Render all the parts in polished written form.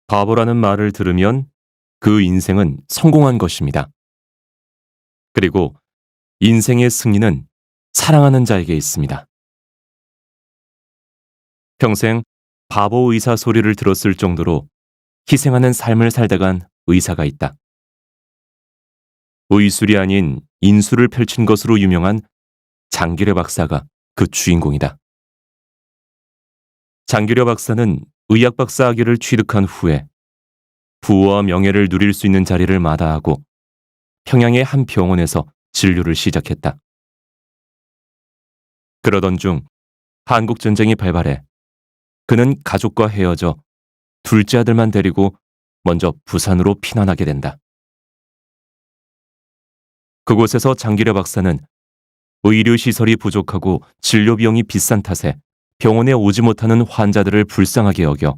바보라는 말을 들으면 그 인생은 성공한 것입니다. 그리고 인생의 승리는 사랑하는 자에게 있습니다. 평생 바보 의사 소리를 들었을 정도로 희생하는 삶을 살다 간 의사가 있다. 의술이 아닌 인술을 펼친 것으로 유명한 장기려 박사가 그 주인공이다. 장기려 박사는 의학 박사 학위를 취득한 후에 부와 명예를 누릴 수 있는 자리를 마다하고 평양의 한 병원에서 진료를 시작했다. 그러던 중 한국전쟁이 발발해 그는 가족과 헤어져 둘째 아들만 데리고 먼저 부산으로 피난하게 된다. 그곳에서 장기려 박사는 의료시설이 부족하고 진료 비용이 비싼 탓에 병원에 오지 못하는 환자들을 불쌍하게 여겨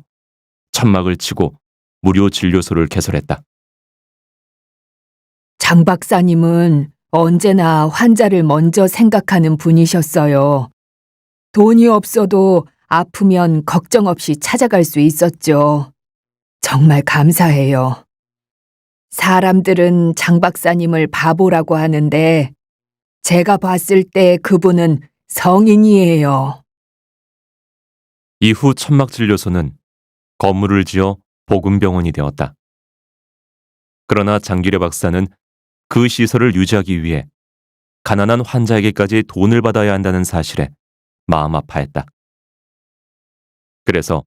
천막을 치고 무료 진료소를 개설했다. 장 박사님은 언제나 환자를 먼저 생각하는 분이셨어요. 돈이 없어도 아프면 걱정 없이 찾아갈 수 있었죠. 정말 감사해요. 사람들은 장 박사님을 바보라고 하는데 제가 봤을 때 그분은 성인이에요. 이후 천막진료소는 건물을 지어 복음병원이 되었다. 그러나 장기려 박사는 그 시설을 유지하기 위해 가난한 환자에게까지 돈을 받아야 한다는 사실에 마음 아파했다. 그래서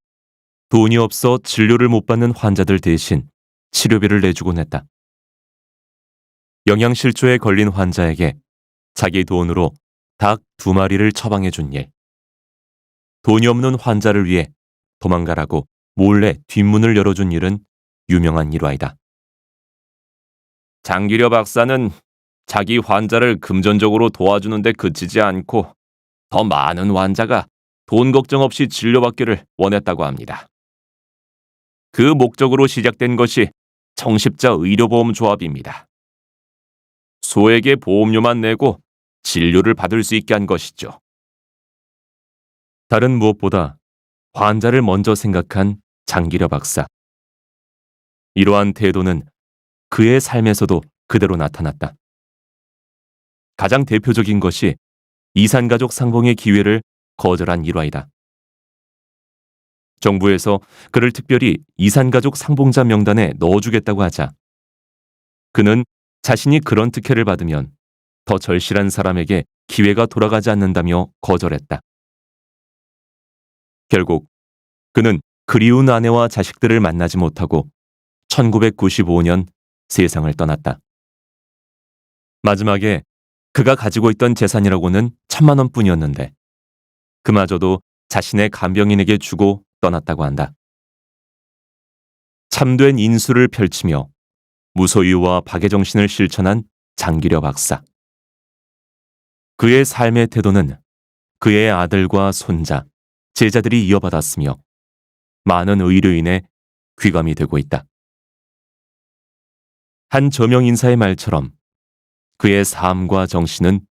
돈이 없어 진료를 못 받는 환자들 대신 치료비를 내주곤 했다. 영양실조에 걸린 환자에게 자기 돈으로 닭 2마리를 처방해 준 일. 돈이 없는 환자를 위해 도망가라고 몰래 뒷문을 열어준 일은 유명한 일화이다. 장기려 박사는 자기 환자를 금전적으로 도와주는데 그치지 않고 더 많은 환자가 돈 걱정 없이 진료받기를 원했다고 합니다. 그 목적으로 시작된 것이 정십자 의료보험조합입니다. 소에게 보험료만 내고 진료를 받을 수 있게 한 것이죠. 다른 무엇보다 환자를 먼저 생각한 장기려 박사. 이러한 태도는 그의 삶에서도 그대로 나타났다. 가장 대표적인 것이 이산가족 상봉의 기회를 거절한 일화이다. 정부에서 그를 특별히 이산가족 상봉자 명단에 넣어주겠다고 하자 그는 자신이 그런 특혜를 받으면 더 절실한 사람에게 기회가 돌아가지 않는다며 거절했다. 결국 그는 그리운 아내와 자식들을 만나지 못하고 1995년 세상을 떠났다. 마지막에 그가 가지고 있던 재산이라고는 1,000만 원뿐이었는데 그마저도 자신의 간병인에게 주고 떠났다고 한다. 참된 인술을 펼치며 무소유와 박애정신을 실천한 장기려 박사. 그의 삶의 태도는 그의 아들과 손자, 제자들이 이어받았으며 많은 의료인의 귀감이 되고 있다. 한 저명 인사의 말처럼 그의 삶과 정신은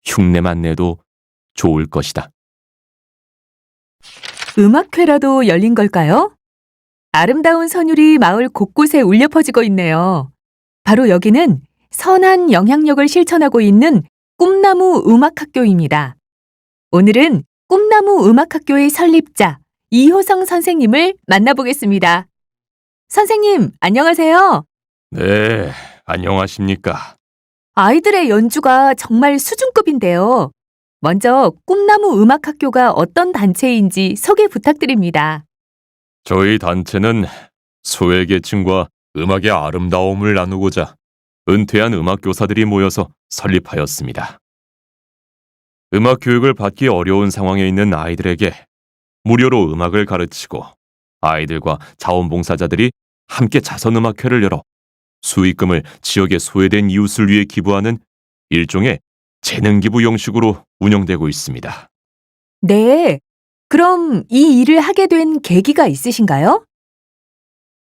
흉내만 내도 좋을 것이다. 음악회라도 열린 걸까요? 아름다운 선율이 마을 곳곳에 울려 퍼지고 있네요. 바로 여기는 선한 영향력을 실천하고 있는 꿈나무 음악학교입니다. 오늘은 꿈나무 음악학교의 설립자 이효성 선생님을 만나보겠습니다. 선생님, 안녕하세요. 네, 안녕하십니까. 아이들의 연주가 정말 수준급인데요. 먼저 꿈나무 음악학교가 어떤 단체인지 소개 부탁드립니다. 저희 단체는 소외계층과 음악의 아름다움을 나누고자 은퇴한 음악교사들이 모여서 설립하였습니다. 음악 교육을 받기 어려운 상황에 있는 아이들에게 무료로 음악을 가르치고 아이들과 자원봉사자들이 함께 자선음악회를 열어 수익금을 지역의 소외된 이웃을 위해 기부하는 일종의 재능기부 형식으로 운영되고 있습니다. 네, 그럼 이 일을 하게 된 계기가 있으신가요?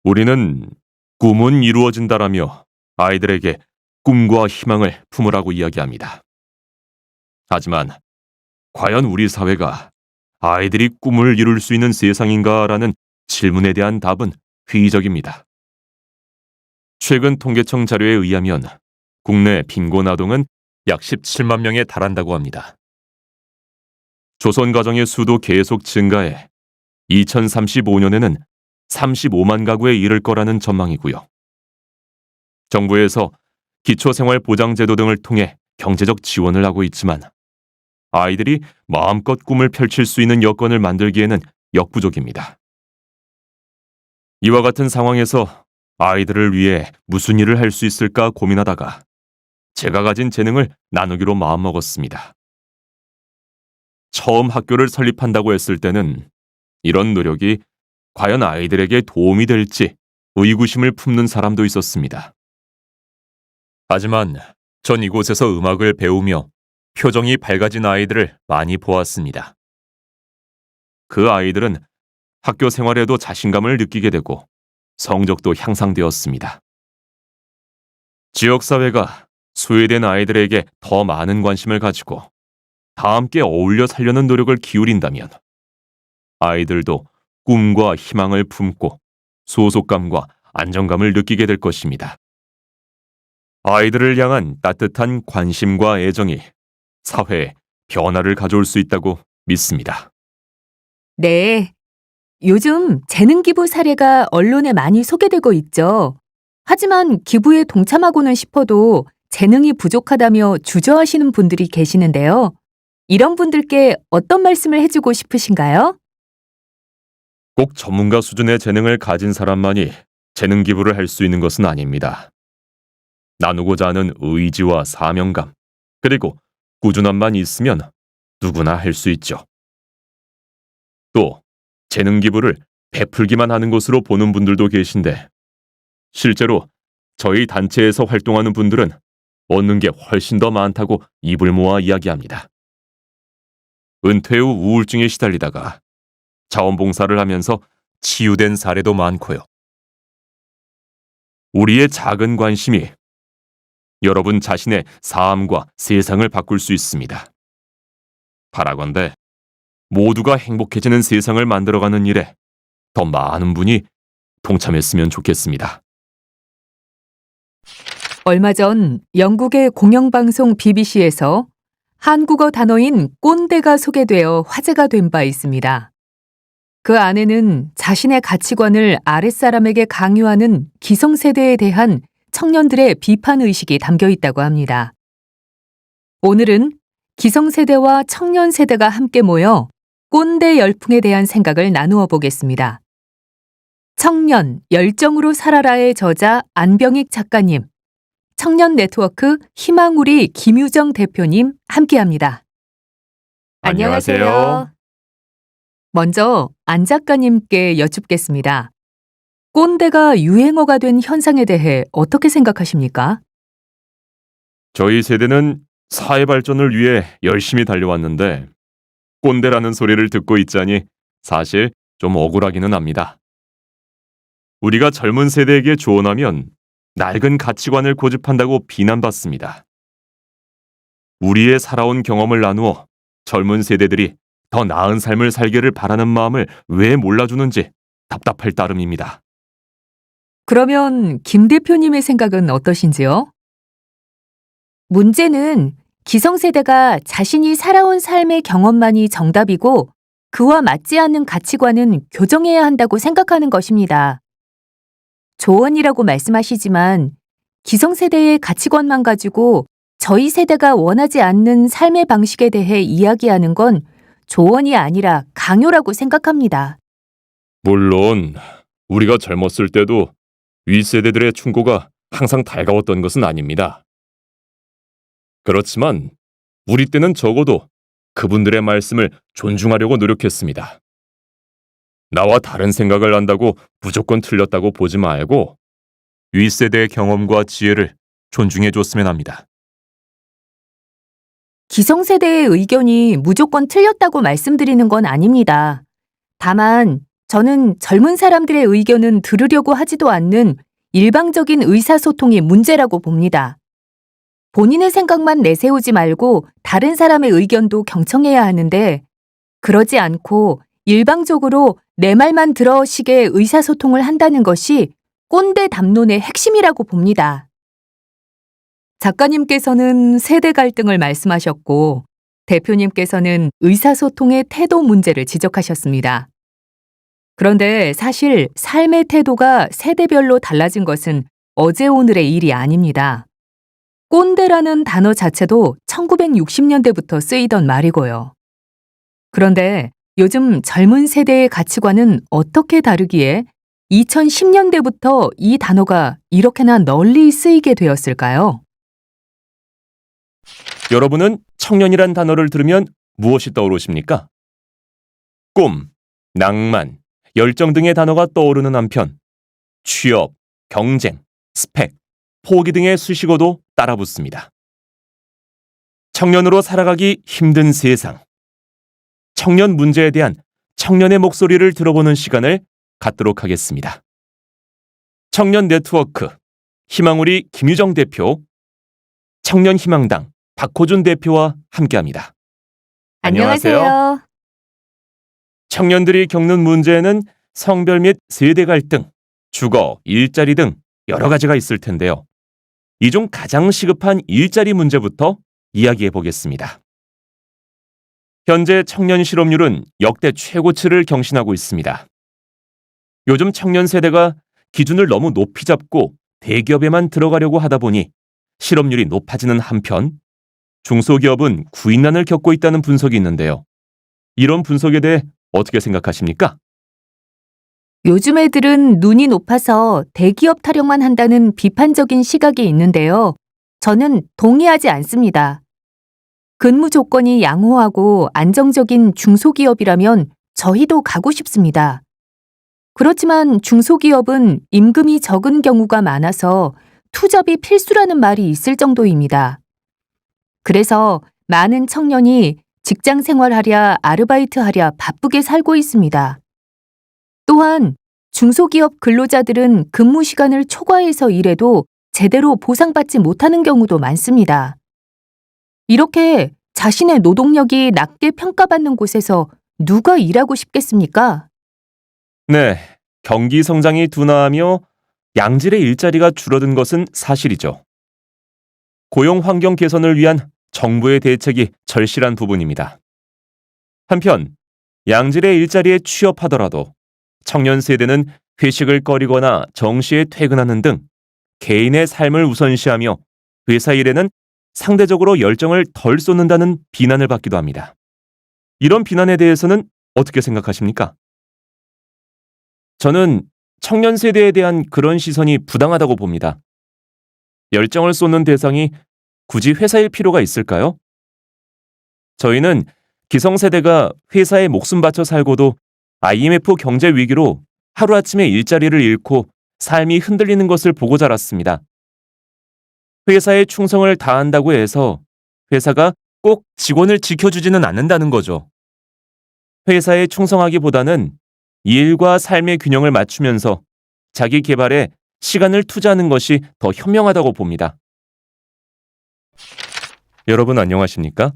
우리는 꿈은 이루어진다라며 아이들에게 꿈과 희망을 품으라고 이야기합니다. 하지만 과연 우리 사회가 아이들이 꿈을 이룰 수 있는 세상인가라는 질문에 대한 답은 회의적입니다. 최근 통계청 자료에 의하면 국내 빈곤 아동은 약 17만 명에 달한다고 합니다. 조선 가정의 수도 계속 증가해 2035년에는 35만 가구에 이를 거라는 전망이고요. 정부에서 기초생활보장제도 등을 통해 경제적 지원을 하고 있지만 아이들이 마음껏 꿈을 펼칠 수 있는 여건을 만들기에는 역부족입니다. 이와 같은 상황에서 아이들을 위해 무슨 일을 할 수 있을까 고민하다가 제가 가진 재능을 나누기로 마음먹었습니다. 처음 학교를 설립한다고 했을 때는 이런 노력이 과연 아이들에게 도움이 될지 의구심을 품는 사람도 있었습니다. 하지만 전 이곳에서 음악을 배우며 표정이 밝아진 아이들을 많이 보았습니다. 그 아이들은 학교 생활에도 자신감을 느끼게 되고 성적도 향상되었습니다. 지역사회가 소외된 아이들에게 더 많은 관심을 가지고 다 함께 어울려 살려는 노력을 기울인다면 아이들도 꿈과 희망을 품고 소속감과 안정감을 느끼게 될 것입니다. 아이들을 향한 따뜻한 관심과 애정이 사회에 변화를 가져올 수 있다고 믿습니다. 네. 요즘 재능 기부 사례가 언론에 많이 소개되고 있죠. 하지만 기부에 동참하고는 싶어도 재능이 부족하다며 주저하시는 분들이 계시는데요. 이런 분들께 어떤 말씀을 해주고 싶으신가요? 꼭 전문가 수준의 재능을 가진 사람만이 재능 기부를 할 수 있는 것은 아닙니다. 나누고자 하는 의지와 사명감, 그리고 꾸준함만 있으면 누구나 할 수 있죠. 또 재능 기부를 베풀기만 하는 것으로 보는 분들도 계신데 실제로 저희 단체에서 활동하는 분들은 얻는 게 훨씬 더 많다고 입을 모아 이야기합니다. 은퇴 후 우울증에 시달리다가 자원봉사를 하면서 치유된 사례도 많고요. 우리의 작은 관심이 여러분 자신의 삶과 세상을 바꿀 수 있습니다. 바라건대 모두가 행복해지는 세상을 만들어가는 일에 더 많은 분이 동참했으면 좋겠습니다. 얼마 전 영국의 공영방송 BBC에서 한국어 단어인 꼰대가 소개되어 화제가 된 바 있습니다. 그 안에는 자신의 가치관을 아랫사람에게 강요하는 기성세대에 대한 청년들의 비판 의식이 담겨 있다고 합니다. 오늘은 기성세대와 청년세대가 함께 모여 꼰대 열풍에 대한 생각을 나누어 보겠습니다. 청년, 열정으로 살아라의 저자 안병익 작가님, 청년 네트워크 희망우리 김유정 대표님 함께합니다. 안녕하세요. 먼저 안 작가님께 여쭙겠습니다. 꼰대가 유행어가 된 현상에 대해 어떻게 생각하십니까? 저희 세대는 사회 발전을 위해 열심히 달려왔는데 꼰대라는 소리를 듣고 있자니 사실 좀 억울하기는 합니다. 우리가 젊은 세대에게 조언하면 낡은 가치관을 고집한다고 비난받습니다. 우리의 살아온 경험을 나누어 젊은 세대들이 더 나은 삶을 살기를 바라는 마음을 왜 몰라주는지 답답할 따름입니다. 그러면 김 대표님의 생각은 어떠신지요? 문제는 기성세대가 자신이 살아온 삶의 경험만이 정답이고 그와 맞지 않는 가치관은 교정해야 한다고 생각하는 것입니다. 조언이라고 말씀하시지만 기성세대의 가치관만 가지고 저희 세대가 원하지 않는 삶의 방식에 대해 이야기하는 건 조언이 아니라 강요라고 생각합니다. 물론 우리가 젊었을 때도 윗세대들의 충고가 항상 달가웠던 것은 아닙니다. 그렇지만 우리 때는 적어도 그분들의 말씀을 존중하려고 노력했습니다. 나와 다른 생각을 한다고 무조건 틀렸다고 보지 말고 윗세대의 경험과 지혜를 존중해 줬으면 합니다. 기성세대의 의견이 무조건 틀렸다고 말씀드리는 건 아닙니다. 다만 저는 젊은 사람들의 의견은 들으려고 하지도 않는 일방적인 의사소통이 문제라고 봅니다. 본인의 생각만 내세우지 말고 다른 사람의 의견도 경청해야 하는데 그러지 않고 일방적으로 내 말만 들어 식의 의사소통을 한다는 것이 꼰대 담론의 핵심이라고 봅니다. 작가님께서는 세대 갈등을 말씀하셨고, 대표님께서는 의사소통의 태도 문제를 지적하셨습니다. 그런데 사실 삶의 태도가 세대별로 달라진 것은 어제 오늘의 일이 아닙니다. 꼰대라는 단어 자체도 1960년대부터 쓰이던 말이고요. 그런데 요즘 젊은 세대의 가치관은 어떻게 다르기에 2010년대부터 이 단어가 이렇게나 널리 쓰이게 되었을까요? 여러분은 청년이란 단어를 들으면 무엇이 떠오르십니까? 꿈, 낭만, 열정 등의 단어가 떠오르는 한편 취업, 경쟁, 스펙, 포기 등의 수식어도 따라붙습니다. 청년으로 살아가기 힘든 세상. 청년 문제에 대한 청년의 목소리를 들어보는 시간을 갖도록 하겠습니다. 청년 네트워크, 희망우리 김유정 대표, 청년희망당 박호준 대표와 함께합니다. 안녕하세요. 청년들이 겪는 문제는 성별 및 세대 갈등, 주거, 일자리 등 여러 가지가 있을 텐데요. 이 중 가장 시급한 일자리 문제부터 이야기해 보겠습니다. 현재 청년 실업률은 역대 최고치를 경신하고 있습니다. 요즘 청년 세대가 기준을 너무 높이 잡고 대기업에만 들어가려고 하다 보니 실업률이 높아지는 한편 중소기업은 구인난을 겪고 있다는 분석이 있는데요. 이런 분석에 대해 어떻게 생각하십니까? 요즘 애들은 눈이 높아서 대기업 타령만 한다는 비판적인 시각이 있는데요. 저는 동의하지 않습니다. 근무 조건이 양호하고 안정적인 중소기업이라면 저희도 가고 싶습니다. 그렇지만 중소기업은 임금이 적은 경우가 많아서 투잡이 필수라는 말이 있을 정도입니다. 그래서 많은 청년이 직장 생활하랴 아르바이트 하랴 바쁘게 살고 있습니다. 또한 중소기업 근로자들은 근무 시간을 초과해서 일해도 제대로 보상받지 못하는 경우도 많습니다. 이렇게 자신의 노동력이 낮게 평가받는 곳에서 누가 일하고 싶겠습니까? 네, 경기 성장이 둔화하며 양질의 일자리가 줄어든 것은 사실이죠. 고용 환경 개선을 위한 정부의 대책이 절실한 부분입니다. 한편 양질의 일자리에 취업하더라도 청년 세대는 회식을 꺼리거나 정시에 퇴근하는 등 개인의 삶을 우선시하며 회사 일에는 상대적으로 열정을 덜 쏟는다는 비난을 받기도 합니다. 이런 비난에 대해서는 어떻게 생각하십니까? 저는 청년 세대에 대한 그런 시선이 부당하다고 봅니다. 열정을 쏟는 대상이 굳이 회사일 필요가 있을까요? 저희는 기성세대가 회사에 목숨 바쳐 살고도 IMF 경제 위기로 하루아침에 일자리를 잃고 삶이 흔들리는 것을 보고 자랐습니다. 회사에 충성을 다한다고 해서 회사가 꼭 직원을 지켜주지는 않는다는 거죠. 회사에 충성하기보다는 일과 삶의 균형을 맞추면서 자기 개발에 시간을 투자하는 것이 더 현명하다고 봅니다. 여러분 안녕하십니까?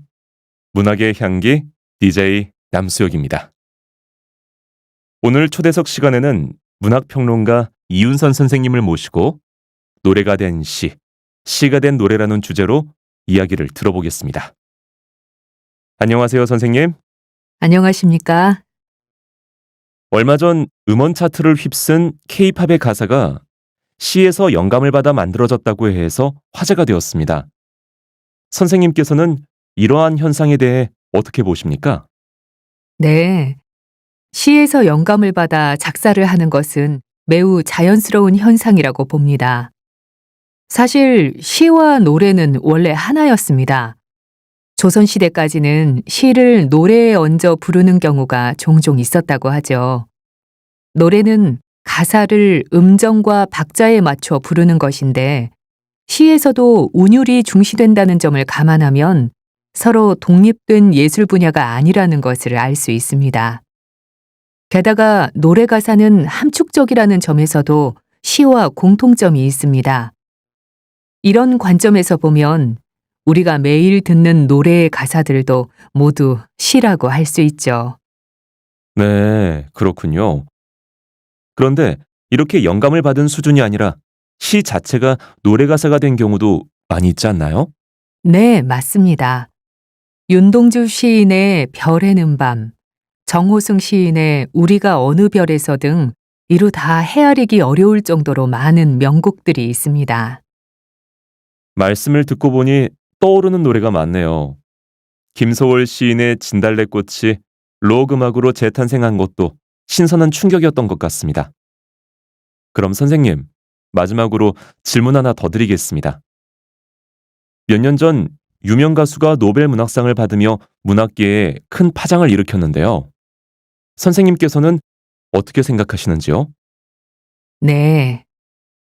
문학의 향기 DJ 남수혁입니다. 오늘 초대석 시간에는 문학평론가 이윤선 선생님을 모시고 노래가 된 시, 시가 된 노래라는 주제로 이야기를 들어보겠습니다. 안녕하세요, 선생님. 안녕하십니까? 얼마 전 음원 차트를 휩쓴 K-팝의 가사가 시에서 영감을 받아 만들어졌다고 해서 화제가 되었습니다. 선생님께서는 이러한 현상에 대해 어떻게 보십니까? 네. 시에서 영감을 받아 작사를 하는 것은 매우 자연스러운 현상이라고 봅니다. 사실 시와 노래는 원래 하나였습니다. 조선시대까지는 시를 노래에 얹어 부르는 경우가 종종 있었다고 하죠. 노래는 가사를 음정과 박자에 맞춰 부르는 것인데 시에서도 운율이 중시된다는 점을 감안하면 서로 독립된 예술 분야가 아니라는 것을 알 수 있습니다. 게다가 노래 가사는 함축적이라는 점에서도 시와 공통점이 있습니다. 이런 관점에서 보면 우리가 매일 듣는 노래의 가사들도 모두 시라고 할 수 있죠. 네, 그렇군요. 그런데 이렇게 영감을 받은 수준이 아니라 시 자체가 노래 가사가 된 경우도 많이 있지 않나요? 네, 맞습니다. 윤동주 시인의 별에는 밤, 정호승 시인의 우리가 어느 별에서 등 이루 다 헤아리기 어려울 정도로 많은 명곡들이 있습니다. 말씀을 듣고 보니 떠오르는 노래가 많네요. 김소월 시인의 진달래꽃이 록 음악으로 재탄생한 것도 신선한 충격이었던 것 같습니다. 그럼 선생님, 마지막으로 질문 하나 더 드리겠습니다. 몇 년 전 유명 가수가 노벨 문학상을 받으며 문학계에 큰 파장을 일으켰는데요. 선생님께서는 어떻게 생각하시는지요? 네.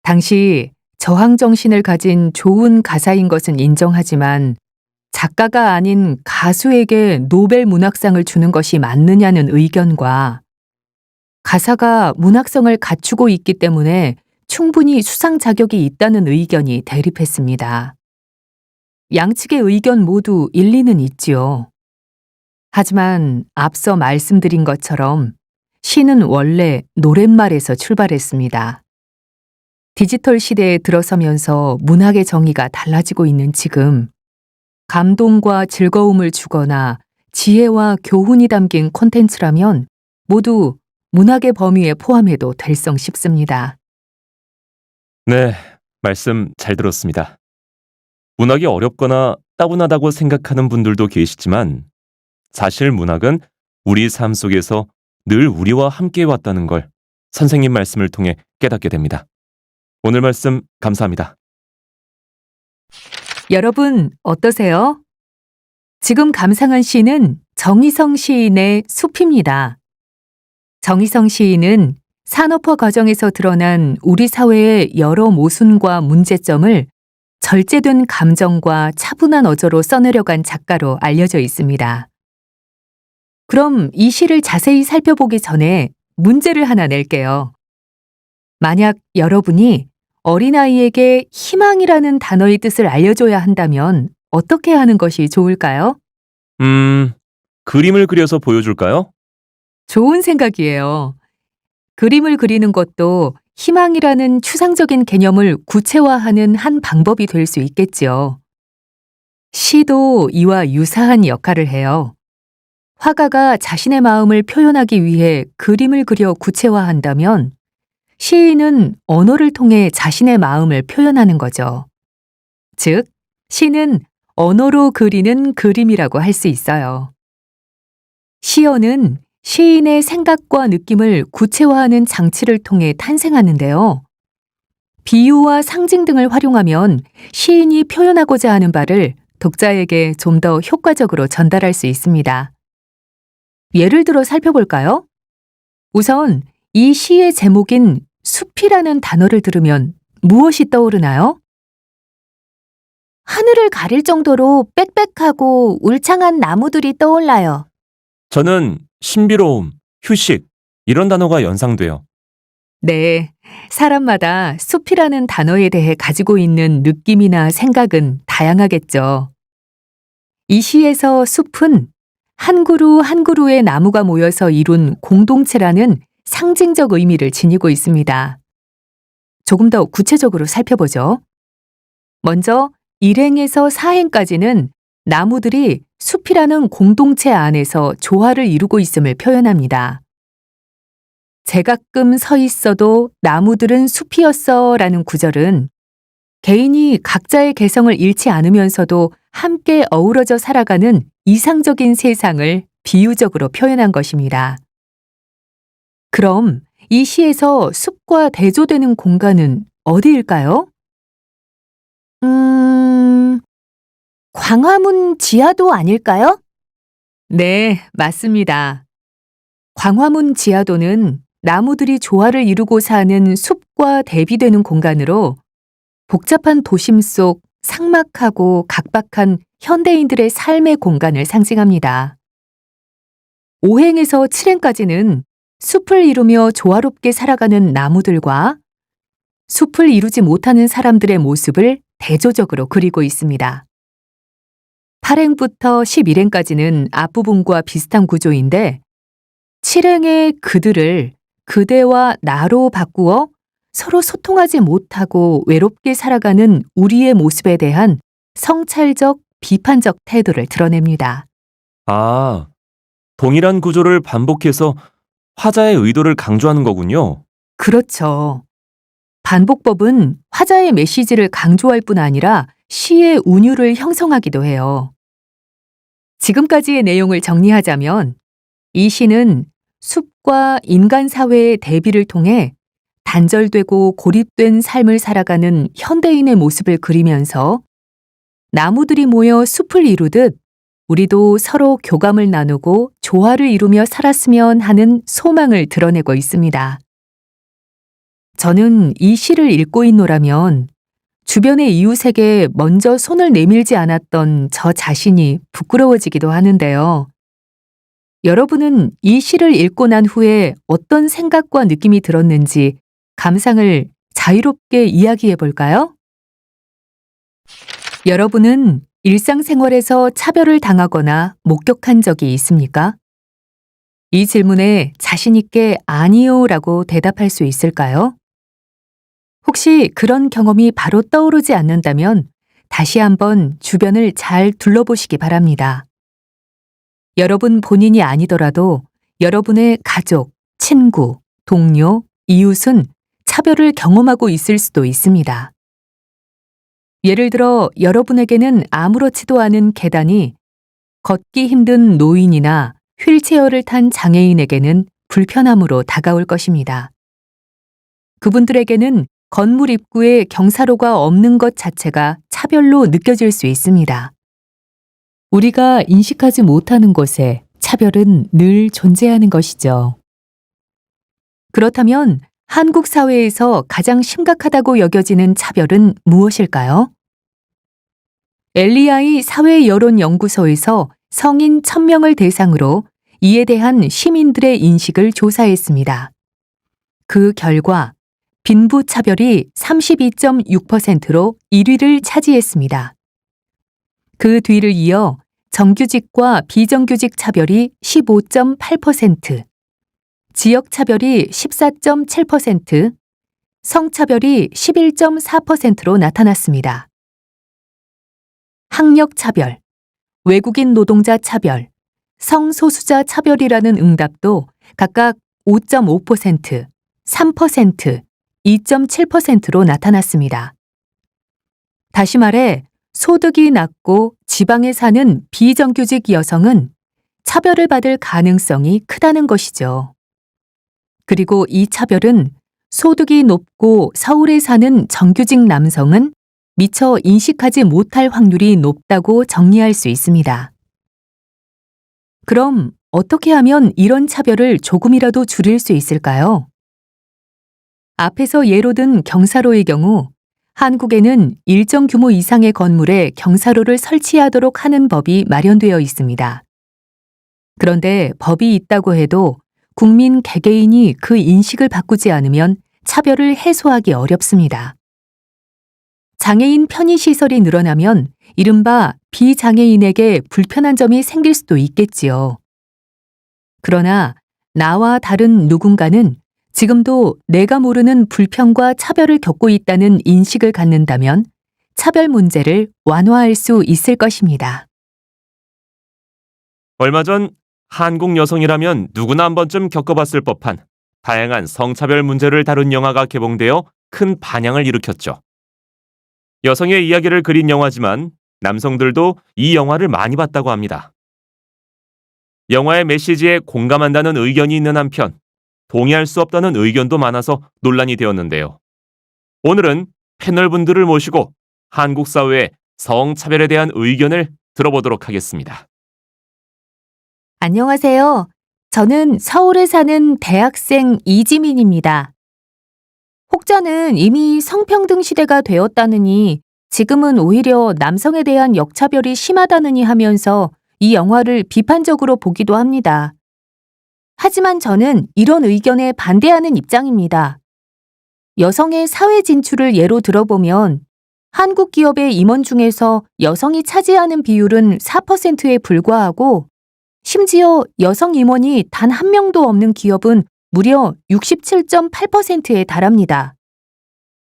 당시 저항 정신을 가진 좋은 가사인 것은 인정하지만 작가가 아닌 가수에게 노벨 문학상을 주는 것이 맞느냐는 의견과 가사가 문학성을 갖추고 있기 때문에 충분히 수상 자격이 있다는 의견이 대립했습니다. 양측의 의견 모두 일리는 있지요. 하지만 앞서 말씀드린 것처럼 시는 원래 노랫말에서 출발했습니다. 디지털 시대에 들어서면서 문학의 정의가 달라지고 있는 지금, 감동과 즐거움을 주거나 지혜와 교훈이 담긴 콘텐츠라면 모두 문학의 범위에 포함해도 될성 싶습니다. 네, 말씀 잘 들었습니다. 문학이 어렵거나 따분하다고 생각하는 분들도 계시지만 사실 문학은 우리 삶 속에서 늘 우리와 함께 왔다는 걸 선생님 말씀을 통해 깨닫게 됩니다. 오늘 말씀 감사합니다. 여러분 어떠세요? 지금 감상한 시는 정희성 시인의 숲입니다. 정희성 시인은 산업화 과정에서 드러난 우리 사회의 여러 모순과 문제점을 절제된 감정과 차분한 어조로 써내려간 작가로 알려져 있습니다. 그럼 이 시를 자세히 살펴보기 전에 문제를 하나 낼게요. 만약 여러분이 어린아이에게 희망이라는 단어의 뜻을 알려줘야 한다면 어떻게 하는 것이 좋을까요? 그림을 그려서 보여줄까요? 좋은 생각이에요. 그림을 그리는 것도 희망이라는 추상적인 개념을 구체화하는 한 방법이 될 수 있겠지요. 시도 이와 유사한 역할을 해요. 화가가 자신의 마음을 표현하기 위해 그림을 그려 구체화한다면 시인은 언어를 통해 자신의 마음을 표현하는 거죠. 즉, 시는 언어로 그리는 그림이라고 할 수 있어요. 시어는 시인의 생각과 느낌을 구체화하는 장치를 통해 탄생하는데요. 비유와 상징 등을 활용하면 시인이 표현하고자 하는 바를 독자에게 좀 더 효과적으로 전달할 수 있습니다. 예를 들어 살펴볼까요? 우선 이 시의 제목인 숲이라는 단어를 들으면 무엇이 떠오르나요? 하늘을 가릴 정도로 빽빽하고 울창한 나무들이 떠올라요. 저는 신비로움, 휴식 이런 단어가 연상돼요. 네, 사람마다 숲이라는 단어에 대해 가지고 있는 느낌이나 생각은 다양하겠죠. 이 시에서 숲은 한 그루 한 그루의 나무가 모여서 이룬 공동체라는 상징적 의미를 지니고 있습니다. 조금 더 구체적으로 살펴보죠. 먼저 1행에서 4행까지는 나무들이 숲이라는 공동체 안에서 조화를 이루고 있음을 표현합니다. 제가끔 서 있어도 나무들은 숲이었어 라는 구절은 개인이 각자의 개성을 잃지 않으면서도 함께 어우러져 살아가는 이상적인 세상을 비유적으로 표현한 것입니다. 그럼 이 시에서 숲과 대조되는 공간은 어디일까요? 광화문 지하도 아닐까요? 네, 맞습니다. 광화문 지하도는 나무들이 조화를 이루고 사는 숲과 대비되는 공간으로 복잡한 도심 속 삭막하고 각박한 현대인들의 삶의 공간을 상징합니다. 5행에서 7행까지는 숲을 이루며 조화롭게 살아가는 나무들과 숲을 이루지 못하는 사람들의 모습을 대조적으로 그리고 있습니다. 8행부터 11행까지는 앞부분과 비슷한 구조인데 실행의 그들을 그대와 나로 바꾸어 서로 소통하지 못하고 외롭게 살아가는 우리의 모습에 대한 성찰적, 비판적 태도를 드러냅니다. 아, 동일한 구조를 반복해서 화자의 의도를 강조하는 거군요. 그렇죠. 반복법은 화자의 메시지를 강조할 뿐 아니라 시의 운율을 형성하기도 해요. 지금까지의 내용을 정리하자면 이 시는 숲과 인간 사회의 대비를 통해 단절되고 고립된 삶을 살아가는 현대인의 모습을 그리면서 나무들이 모여 숲을 이루듯 우리도 서로 교감을 나누고 조화를 이루며 살았으면 하는 소망을 드러내고 있습니다. 저는 이 시를 읽고 있노라면 주변의 이웃에게 먼저 손을 내밀지 않았던 저 자신이 부끄러워지기도 하는데요. 여러분은 이 시를 읽고 난 후에 어떤 생각과 느낌이 들었는지 감상을 자유롭게 이야기해 볼까요? 여러분은 일상생활에서 차별을 당하거나 목격한 적이 있습니까? 이 질문에 자신있게 아니요라고 대답할 수 있을까요? 혹시 그런 경험이 바로 떠오르지 않는다면 다시 한번 주변을 잘 둘러보시기 바랍니다. 여러분 본인이 아니더라도 여러분의 가족, 친구, 동료, 이웃은 차별을 경험하고 있을 수도 있습니다. 예를 들어 여러분에게는 아무렇지도 않은 계단이 걷기 힘든 노인이나 휠체어를 탄 장애인에게는 불편함으로 다가올 것입니다. 그분들에게는 건물 입구에 경사로가 없는 것 자체가 차별로 느껴질 수 있습니다. 우리가 인식하지 못하는 곳에 차별은 늘 존재하는 것이죠. 그렇다면 한국 사회에서 가장 심각하다고 여겨지는 차별은 무엇일까요? LEI 사회여론연구소에서 성인 1000명을 대상으로 이에 대한 시민들의 인식을 조사했습니다. 그 결과 빈부차별이 32.6%로 1위를 차지했습니다. 그 뒤를 이어 정규직과 비정규직 차별이 15.8%, 지역차별이 14.7%, 성차별이 11.4%로 나타났습니다. 학력차별, 외국인 노동자 차별, 성소수자 차별이라는 응답도 각각 5.5%, 3%, 2.7%로 나타났습니다. 다시 말해 소득이 낮고 지방에 사는 비정규직 여성은 차별을 받을 가능성이 크다는 것이죠. 그리고 이 차별은 소득이 높고 서울에 사는 정규직 남성은 미처 인식하지 못할 확률이 높다고 정리할 수 있습니다. 그럼 어떻게 하면 이런 차별을 조금이라도 줄일 수 있을까요? 앞에서 예로 든 경사로의 경우 한국에는 일정 규모 이상의 건물에 경사로를 설치하도록 하는 법이 마련되어 있습니다. 그런데 법이 있다고 해도 국민 개개인이 그 인식을 바꾸지 않으면 차별을 해소하기 어렵습니다. 장애인 편의시설이 늘어나면 이른바 비장애인에게 불편한 점이 생길 수도 있겠지요. 그러나 나와 다른 누군가는 지금도 내가 모르는 불편과 차별을 겪고 있다는 인식을 갖는다면 차별 문제를 완화할 수 있을 것입니다. 얼마 전 한국 여성이라면 누구나 한 번쯤 겪어봤을 법한 다양한 성차별 문제를 다룬 영화가 개봉되어 큰 반향을 일으켰죠. 여성의 이야기를 그린 영화지만 남성들도 이 영화를 많이 봤다고 합니다. 영화의 메시지에 공감한다는 의견이 있는 한편 동의할 수 없다는 의견도 많아서 논란이 되었는데요. 오늘은 패널분들을 모시고 한국 사회의 성차별에 대한 의견을 들어보도록 하겠습니다. 안녕하세요. 저는 서울에 사는 대학생 이지민입니다. 혹자는 이미 성평등 시대가 되었다느니 지금은 오히려 남성에 대한 역차별이 심하다느니 하면서 이 영화를 비판적으로 보기도 합니다. 하지만 저는 이런 의견에 반대하는 입장입니다. 여성의 사회 진출을 예로 들어보면 한국 기업의 임원 중에서 여성이 차지하는 비율은 4%에 불과하고 심지어 여성 임원이 단 한 명도 없는 기업은 무려 67.8%에 달합니다.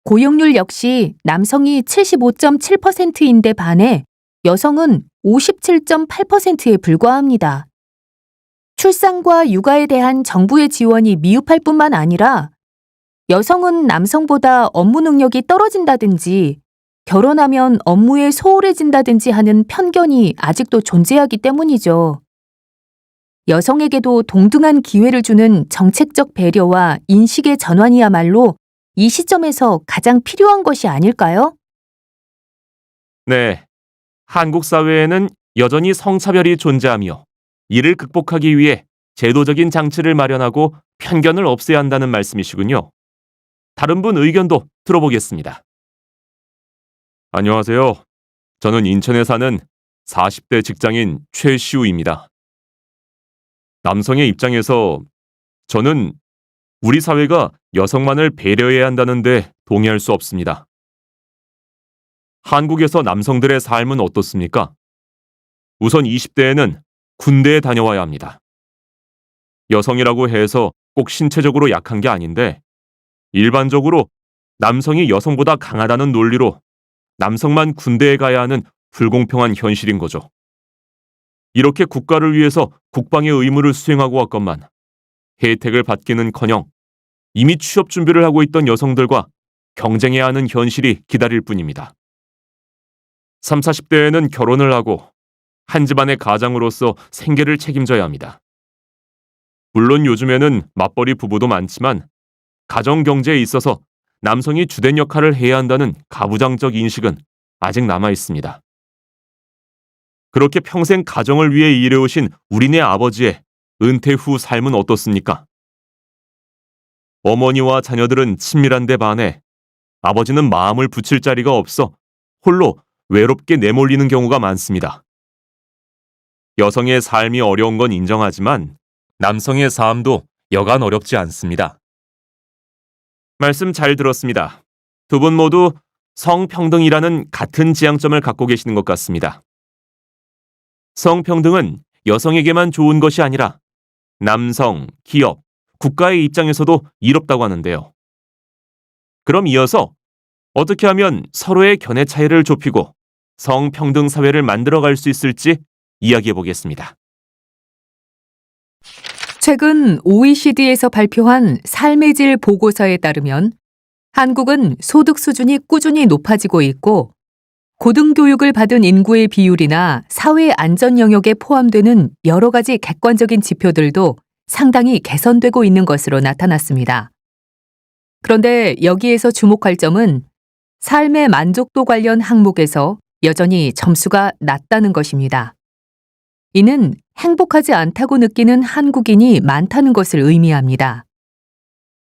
고용률 역시 남성이 75.7%인데 반해 여성은 57.8%에 불과합니다. 출산과 육아에 대한 정부의 지원이 미흡할 뿐만 아니라 여성은 남성보다 업무 능력이 떨어진다든지 결혼하면 업무에 소홀해진다든지 하는 편견이 아직도 존재하기 때문이죠. 여성에게도 동등한 기회를 주는 정책적 배려와 인식의 전환이야말로 이 시점에서 가장 필요한 것이 아닐까요? 네, 한국 사회에는 여전히 성차별이 존재하며 이를 극복하기 위해 제도적인 장치를 마련하고 편견을 없애야 한다는 말씀이시군요. 다른 분 의견도 들어보겠습니다. 안녕하세요. 저는 인천에 사는 40대 직장인 최시우입니다. 남성의 입장에서 저는 우리 사회가 여성만을 배려해야 한다는데 동의할 수 없습니다. 한국에서 남성들의 삶은 어떻습니까? 우선 20대에는 군대에 다녀와야 합니다. 여성이라고 해서 꼭 신체적으로 약한 게 아닌데 일반적으로 남성이 여성보다 강하다는 논리로 남성만 군대에 가야 하는 불공평한 현실인 거죠. 이렇게 국가를 위해서 국방의 의무를 수행하고 왔건만 혜택을 받기는커녕 이미 취업 준비를 하고 있던 여성들과 경쟁해야 하는 현실이 기다릴 뿐입니다. 30, 40대에는 결혼을 하고 한 집안의 가장으로서 생계를 책임져야 합니다. 물론 요즘에는 맞벌이 부부도 많지만 가정 경제에 있어서 남성이 주된 역할을 해야 한다는 가부장적 인식은 아직 남아 있습니다. 그렇게 평생 가정을 위해 일해오신 우리네 아버지의 은퇴 후 삶은 어떻습니까? 어머니와 자녀들은 친밀한데 반해 아버지는 마음을 붙일 자리가 없어 홀로 외롭게 내몰리는 경우가 많습니다. 여성의 삶이 어려운 건 인정하지만 남성의 삶도 여간 어렵지 않습니다. 말씀 잘 들었습니다. 두 분 모두 성평등이라는 같은 지향점을 갖고 계시는 것 같습니다. 성평등은 여성에게만 좋은 것이 아니라 남성, 기업, 국가의 입장에서도 이롭다고 하는데요. 그럼 이어서 어떻게 하면 서로의 견해 차이를 좁히고 성평등 사회를 만들어갈 수 있을지 이야기해 보겠습니다. 최근 OECD에서 발표한 삶의 질 보고서에 따르면 한국은 소득 수준이 꾸준히 높아지고 있고 고등교육을 받은 인구의 비율이나 사회 안전 영역에 포함되는 여러 가지 객관적인 지표들도 상당히 개선되고 있는 것으로 나타났습니다. 그런데 여기에서 주목할 점은 삶의 만족도 관련 항목에서 여전히 점수가 낮다는 것입니다. 이는 행복하지 않다고 느끼는 한국인이 많다는 것을 의미합니다.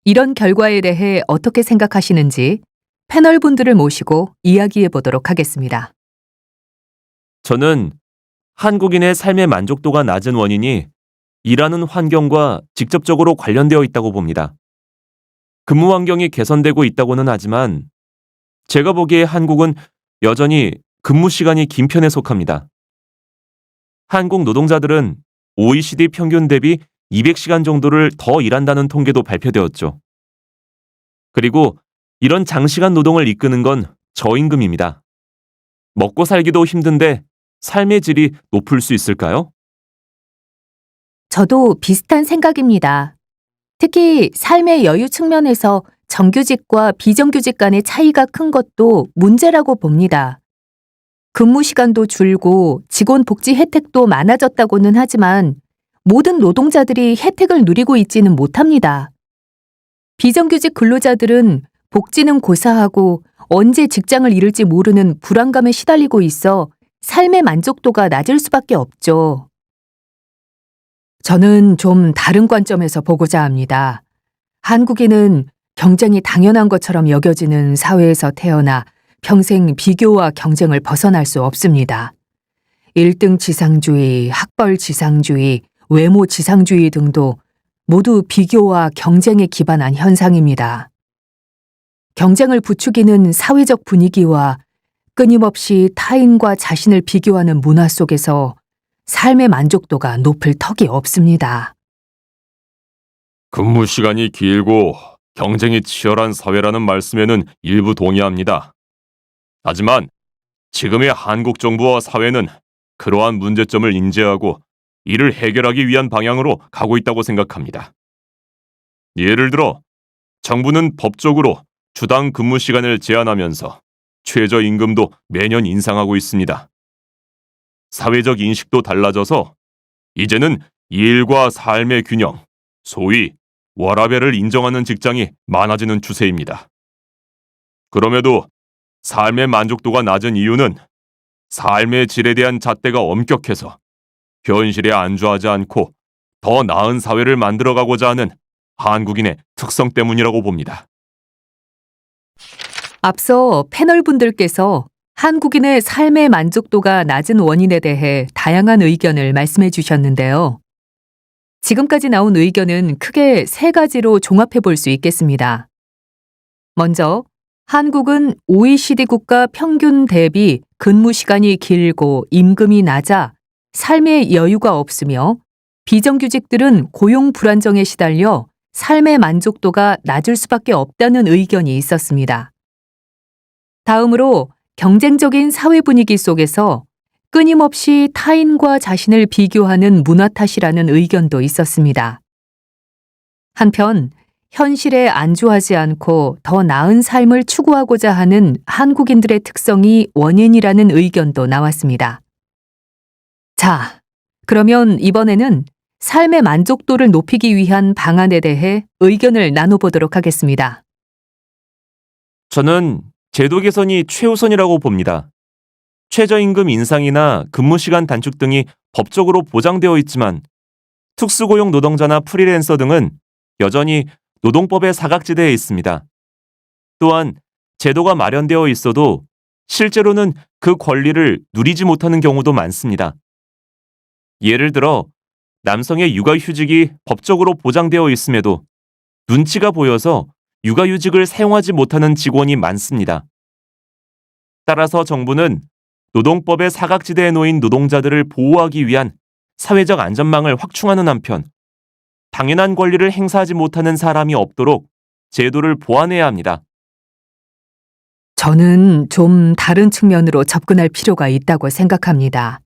이런 결과에 대해 어떻게 생각하시는지 패널 분들을 모시고 이야기해 보도록 하겠습니다. 저는 한국인의 삶의 만족도가 낮은 원인이 일하는 환경과 직접적으로 관련되어 있다고 봅니다. 근무 환경이 개선되고 있다고는 하지만 제가 보기에 한국은 여전히 근무 시간이 긴 편에 속합니다. 한국 노동자들은 OECD 평균 대비 200시간 정도를 더 일한다는 통계도 발표되었죠. 그리고 이런 장시간 노동을 이끄는 건 저임금입니다. 먹고 살기도 힘든데 삶의 질이 높을 수 있을까요? 저도 비슷한 생각입니다. 특히 삶의 여유 측면에서 정규직과 비정규직 간의 차이가 큰 것도 문제라고 봅니다. 근무 시간도 줄고 직원 복지 혜택도 많아졌다고는 하지만 모든 노동자들이 혜택을 누리고 있지는 못합니다. 비정규직 근로자들은 복지는 고사하고 언제 직장을 잃을지 모르는 불안감에 시달리고 있어 삶의 만족도가 낮을 수밖에 없죠. 저는 좀 다른 관점에서 보고자 합니다. 한국인은 경쟁이 당연한 것처럼 여겨지는 사회에서 태어나 평생 비교와 경쟁을 벗어날 수 없습니다. 1등 지상주의, 학벌 지상주의, 외모 지상주의 등도 모두 비교와 경쟁에 기반한 현상입니다. 경쟁을 부추기는 사회적 분위기와 끊임없이 타인과 자신을 비교하는 문화 속에서 삶의 만족도가 높을 턱이 없습니다. 근무 시간이 길고 경쟁이 치열한 사회라는 말씀에는 일부 동의합니다. 하지만 지금의 한국 정부와 사회는 그러한 문제점을 인지하고 이를 해결하기 위한 방향으로 가고 있다고 생각합니다. 예를 들어, 정부는 법적으로 주당 근무 시간을 제한하면서 최저임금도 매년 인상하고 있습니다. 사회적 인식도 달라져서 이제는 일과 삶의 균형, 소위 워라밸을 인정하는 직장이 많아지는 추세입니다. 그럼에도 삶의 만족도가 낮은 이유는 삶의 질에 대한 잣대가 엄격해서 현실에 안주하지 않고 더 나은 사회를 만들어가고자 하는 한국인의 특성 때문이라고 봅니다. 앞서 패널분들께서 한국인의 삶의 만족도가 낮은 원인에 대해 다양한 의견을 말씀해 주셨는데요. 지금까지 나온 의견은 크게 세 가지로 종합해 볼 수 있겠습니다. 먼저, 한국은 OECD 국가 평균 대비 근무 시간이 길고 임금이 낮아 삶의 여유가 없으며 비정규직들은 고용 불안정에 시달려 삶의 만족도가 낮을 수밖에 없다는 의견이 있었습니다. 다음으로 경쟁적인 사회 분위기 속에서 끊임없이 타인과 자신을 비교하는 문화 탓이라는 의견도 있었습니다. 한편 현실에 안주하지 않고 더 나은 삶을 추구하고자 하는 한국인들의 특성이 원인이라는 의견도 나왔습니다. 자, 그러면 이번에는 삶의 만족도를 높이기 위한 방안에 대해 의견을 나눠보도록 하겠습니다. 저는 제도 개선이 최우선이라고 봅니다. 최저임금 인상이나 근무시간 단축 등이 법적으로 보장되어 있지만 특수고용 노동자나 프리랜서 등은 여전히 노동법의 사각지대에 있습니다. 또한 제도가 마련되어 있어도 실제로는 그 권리를 누리지 못하는 경우도 많습니다. 예를 들어 남성의 육아휴직이 법적으로 보장되어 있음에도 눈치가 보여서 육아휴직을 사용하지 못하는 직원이 많습니다. 따라서 정부는 노동법의 사각지대에 놓인 노동자들을 보호하기 위한 사회적 안전망을 확충하는 한편 당연한 권리를 행사하지 못하는 사람이 없도록 제도를 보완해야 합니다. 저는 좀 다른 측면으로 접근할 필요가 있다고 생각합니다.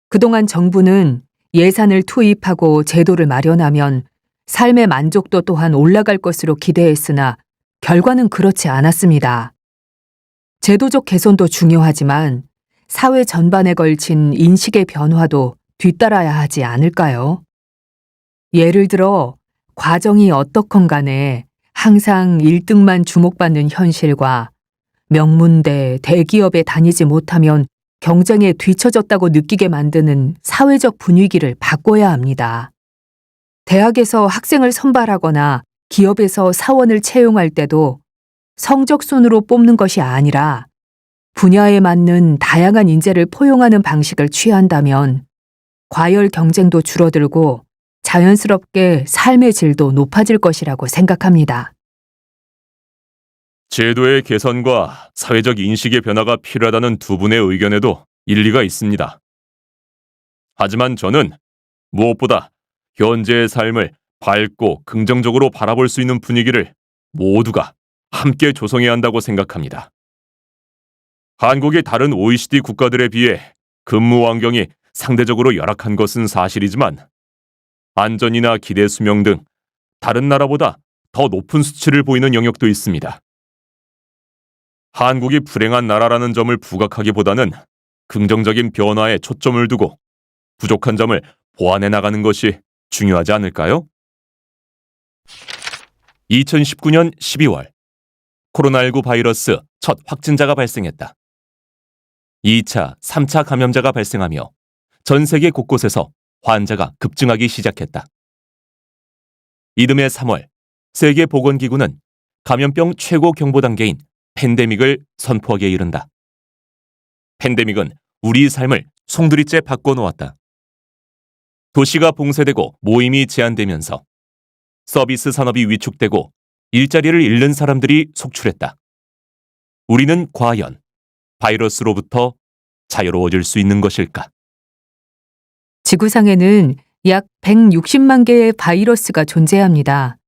그동안 정부는 예산을 투입하고 제도를 마련하면 삶의 만족도 또한 올라갈 것으로 기대했으나 결과는 그렇지 않았습니다. 제도적 개선도 중요하지만 사회 전반에 걸친 인식의 변화도 뒤따라야 하지 않을까요? 예를 들어 과정이 어떻건 간에 항상 1등만 주목받는 현실과 명문대, 대기업에 다니지 못하면 경쟁에 뒤처졌다고 느끼게 만드는 사회적 분위기를 바꿔야 합니다. 대학에서 학생을 선발하거나 기업에서 사원을 채용할 때도 성적 순으로 뽑는 것이 아니라 분야에 맞는 다양한 인재를 포용하는 방식을 취한다면 과열 경쟁도 줄어들고 자연스럽게 삶의 질도 높아질 것이라고 생각합니다. 제도의 개선과 사회적 인식의 변화가 필요하다는 두 분의 의견에도 일리가 있습니다. 하지만 저는 무엇보다 현재의 삶을 밝고 긍정적으로 바라볼 수 있는 분위기를 모두가 함께 조성해야 한다고 생각합니다. 한국이 다른 OECD 국가들에 비해 근무 환경이 상대적으로 열악한 것은 사실이지만 안전이나 기대 수명 등 다른 나라보다 더 높은 수치를 보이는 영역도 있습니다. 한국이 불행한 나라라는 점을 부각하기보다는 긍정적인 변화에 초점을 두고 부족한 점을 보완해 나가는 것이 중요하지 않을까요? 2019년 12월 코로나19 바이러스 첫 확진자가 발생했다. 2차, 3차 감염자가 발생하며 전 세계 곳곳에서 환자가 급증하기 시작했다. 이듬해 3월 세계보건기구는 감염병 최고 경보 단계인 팬데믹을 선포하기에 이른다. 팬데믹은 우리 삶을 송두리째 바꿔놓았다. 도시가 봉쇄되고 모임이 제한되면서 서비스 산업이 위축되고 일자리를 잃는 사람들이 속출했다. 우리는 과연 바이러스로부터 자유로워질 수 있는 것일까? 지구상에는 약 160만 개의 바이러스가 존재합니다.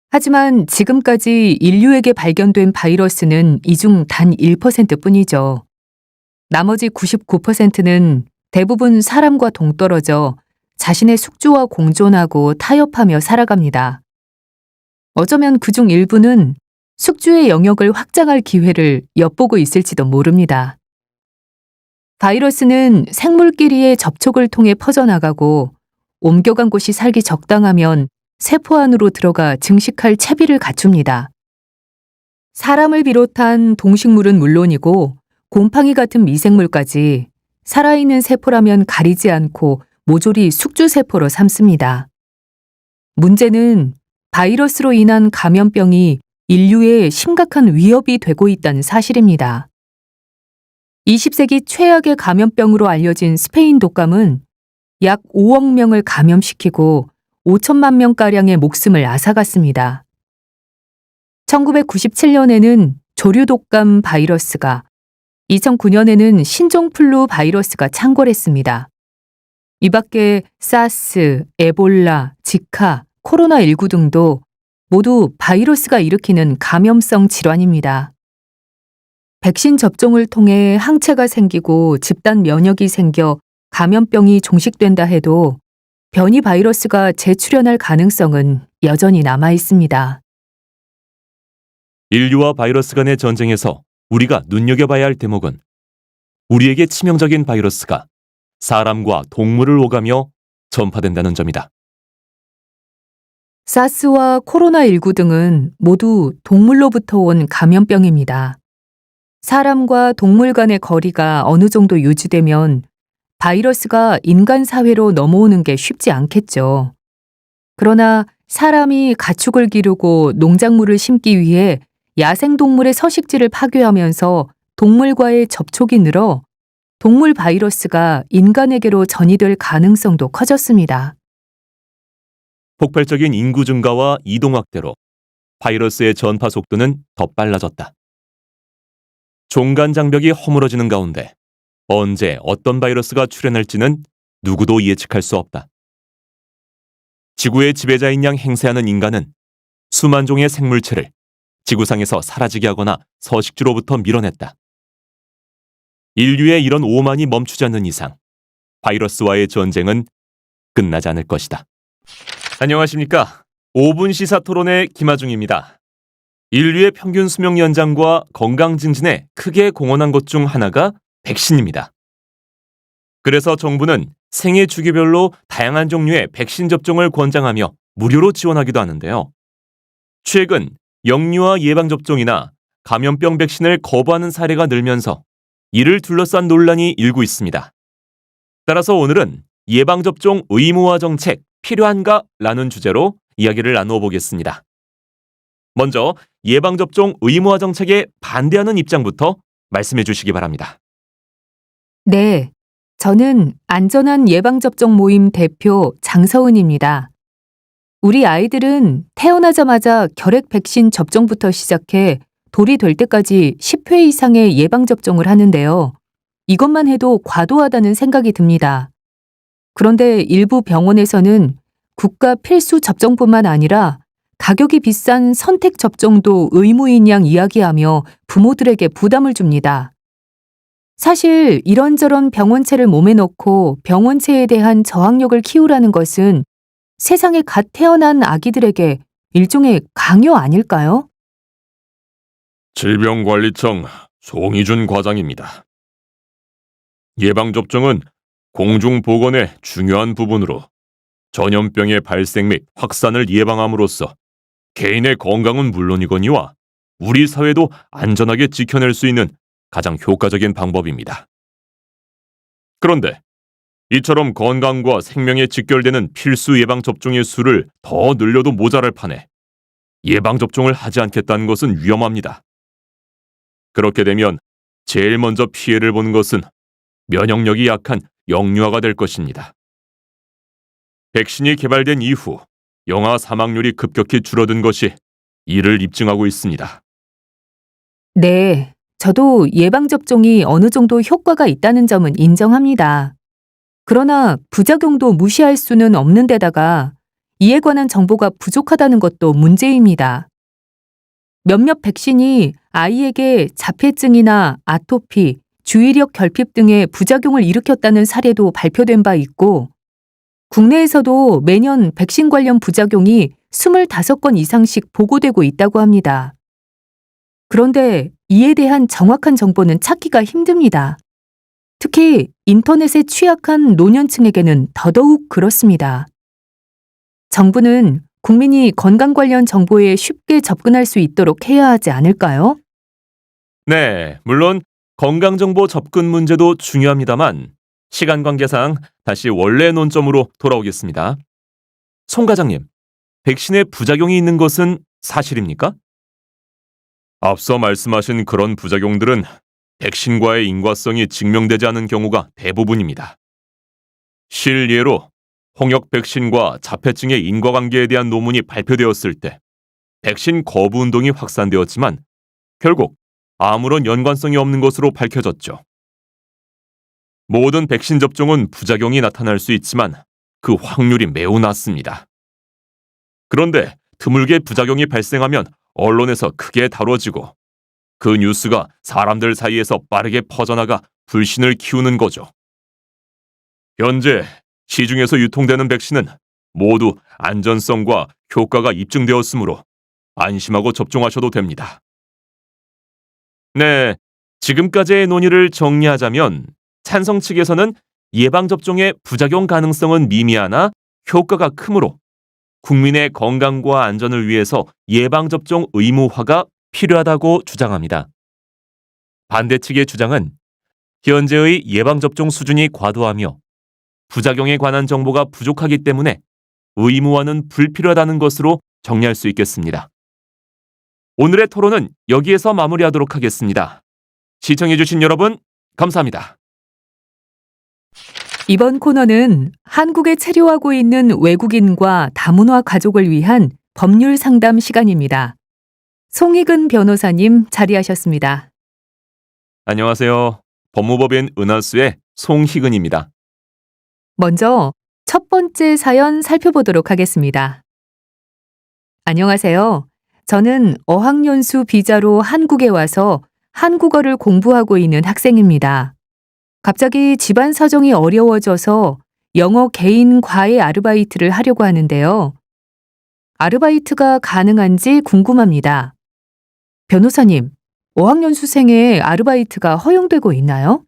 하지만 지금까지 인류에게 발견된 바이러스는 이 중 단 1%뿐이죠. 나머지 99%는 대부분 사람과 동떨어져 자신의 숙주와 공존하고 타협하며 살아갑니다. 어쩌면 그중 일부는 숙주의 영역을 확장할 기회를 엿보고 있을지도 모릅니다. 바이러스는 생물끼리의 접촉을 통해 퍼져나가고 옮겨간 곳이 살기 적당하면 세포 안으로 들어가 증식할 채비를 갖춥니다. 사람을 비롯한 동식물은 물론이고 곰팡이 같은 미생물까지 살아있는 세포라면 가리지 않고 모조리 숙주세포로 삼습니다. 문제는 바이러스로 인한 감염병이 인류에 심각한 위협이 되고 있다는 사실입니다. 20세기 최악의 감염병으로 알려진 스페인 독감은 약 5억 명을 감염시키고 5천만 명가량의 목숨을 앗아갔습니다. 1997년에는 조류독감 바이러스가, 2009년에는 신종플루 바이러스가 창궐했습니다. 이 밖에 사스, 에볼라, 지카, 코로나19 등도 모두 바이러스가 일으키는 감염성 질환입니다. 백신 접종을 통해 항체가 생기고 집단 면역이 생겨 감염병이 종식된다 해도 변이 바이러스가 재출현할 가능성은 여전히 남아 있습니다. 인류와 바이러스 간의 전쟁에서 우리가 눈여겨봐야 할 대목은 우리에게 치명적인 바이러스가 사람과 동물을 오가며 전파된다는 점이다. 사스와 코로나19 등은 모두 동물로부터 온 감염병입니다. 사람과 동물 간의 거리가 어느 정도 유지되면 바이러스가 인간 사회로 넘어오는 게 쉽지 않겠죠. 그러나 사람이 가축을 기르고 농작물을 심기 위해 야생동물의 서식지를 파괴하면서 동물과의 접촉이 늘어 동물 바이러스가 인간에게로 전이될 가능성도 커졌습니다. 폭발적인 인구 증가와 이동 확대로 바이러스의 전파 속도는 더 빨라졌다. 종간 장벽이 허물어지는 가운데 언제 어떤 바이러스가 출현할지는 누구도 예측할 수 없다. 지구의 지배자인 양 행세하는 인간은 수만 종의 생물체를 지구상에서 사라지게 하거나 서식지로부터 밀어냈다. 인류의 이런 오만이 멈추지 않는 이상 바이러스와의 전쟁은 끝나지 않을 것이다. 안녕하십니까. 5분 시사토론의 김하중입니다. 인류의 평균 수명 연장과 건강 증진에 크게 공헌한 것 중 하나가 백신입니다. 그래서 정부는 생애 주기별로 다양한 종류의 백신 접종을 권장하며 무료로 지원하기도 하는데요. 최근 영유아 예방접종이나 감염병 백신을 거부하는 사례가 늘면서 이를 둘러싼 논란이 일고 있습니다. 따라서 오늘은 예방접종 의무화 정책 필요한가라는 주제로 이야기를 나누어 보겠습니다. 먼저 예방접종 의무화 정책에 반대하는 입장부터 말씀해 주시기 바랍니다. 네, 저는 안전한 예방접종 모임 대표 장서은입니다. 우리 아이들은 태어나자마자 결핵 백신 접종부터 시작해 돌이 될 때까지 10회 이상의 예방접종을 하는데요. 이것만 해도 과도하다는 생각이 듭니다. 그런데 일부 병원에서는 국가 필수 접종뿐만 아니라 가격이 비싼 선택 접종도 의무인 양 이야기하며 부모들에게 부담을 줍니다. 사실 이런저런 병원체를 몸에 넣고 병원체에 대한 저항력을 키우라는 것은 세상에 갓 태어난 아기들에게 일종의 강요 아닐까요? 질병관리청 송희준 과장입니다. 예방접종은 공중보건의 중요한 부분으로 전염병의 발생 및 확산을 예방함으로써 개인의 건강은 물론이거니와 우리 사회도 안전하게 지켜낼 수 있는 가장 효과적인 방법입니다. 그런데 이처럼 건강과 생명에 직결되는 필수 예방접종의 수를 더 늘려도 모자랄 판에 예방접종을 하지 않겠다는 것은 위험합니다. 그렇게 되면 제일 먼저 피해를 보는 것은 면역력이 약한 영유아가 될 것입니다. 백신이 개발된 이후 영아 사망률이 급격히 줄어든 것이 이를 입증하고 있습니다. 네, 저도 예방접종이 어느 정도 효과가 있다는 점은 인정합니다. 그러나 부작용도 무시할 수는 없는 데다가 이에 관한 정보가 부족하다는 것도 문제입니다. 몇몇 백신이 아이에게 자폐증이나 아토피, 주의력 결핍 등의 부작용을 일으켰다는 사례도 발표된 바 있고, 국내에서도 매년 백신 관련 부작용이 25건 이상씩 보고되고 있다고 합니다. 그런데 이에 대한 정확한 정보는 찾기가 힘듭니다. 특히 인터넷에 취약한 노년층에게는 더더욱 그렇습니다. 정부는 국민이 건강 관련 정보에 쉽게 접근할 수 있도록 해야 하지 않을까요? 네, 물론 건강정보 접근 문제도 중요합니다만 시간 관계상 다시 원래 논점으로 돌아오겠습니다. 송 과장님, 백신에 부작용이 있는 것은 사실입니까? 앞서 말씀하신 그런 부작용들은 백신과의 인과성이 증명되지 않은 경우가 대부분입니다. 실예로 홍역 백신과 자폐증의 인과관계에 대한 논문이 발표되었을 때 백신 거부 운동이 확산되었지만 결국 아무런 연관성이 없는 것으로 밝혀졌죠. 모든 백신 접종은 부작용이 나타날 수 있지만 그 확률이 매우 낮습니다. 그런데 드물게 부작용이 발생하면 언론에서 크게 다뤄지고 그 뉴스가 사람들 사이에서 빠르게 퍼져나가 불신을 키우는 거죠. 현재 시중에서 유통되는 백신은 모두 안전성과 효과가 입증되었으므로 안심하고 접종하셔도 됩니다. 네, 지금까지의 논의를 정리하자면 찬성 측에서는 예방접종의 부작용 가능성은 미미하나 효과가 크므로 국민의 건강과 안전을 위해서 예방접종 의무화가 필요하다고 주장합니다. 반대 측의 주장은 현재의 예방접종 수준이 과도하며 부작용에 관한 정보가 부족하기 때문에 의무화는 불필요하다는 것으로 정리할 수 있겠습니다. 오늘의 토론은 여기에서 마무리하도록 하겠습니다. 시청해주신 여러분, 감사합니다. 이번 코너는 한국에 체류하고 있는 외국인과 다문화 가족을 위한 법률 상담 시간입니다. 송희근 변호사님 자리하셨습니다. 안녕하세요. 법무법인 은하수의 송희근입니다. 먼저 첫 번째 사연 살펴보도록 하겠습니다. 안녕하세요. 저는 어학연수 비자로 한국에 와서 한국어를 공부하고 있는 학생입니다. 갑자기 집안 사정이 어려워져서 영어 개인 과외 아르바이트를 하려고 하는데요. 아르바이트가 가능한지 궁금합니다. 변호사님, 어학연수생의 아르바이트가 허용되고 있나요?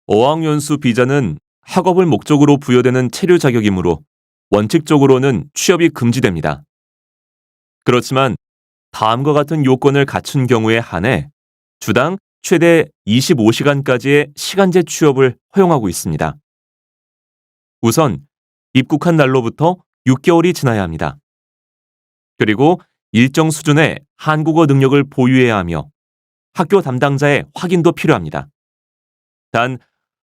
어학연수 비자는 학업을 목적으로 부여되는 체류 자격이므로 원칙적으로는 취업이 금지됩니다. 그렇지만 다음과 같은 요건을 갖춘 경우에 한해 주당 최대 25시간까지의 시간제 취업을 허용하고 있습니다. 우선 입국한 날로부터 6개월이 지나야 합니다. 그리고 일정 수준의 한국어 능력을 보유해야 하며 학교 담당자의 확인도 필요합니다. 단,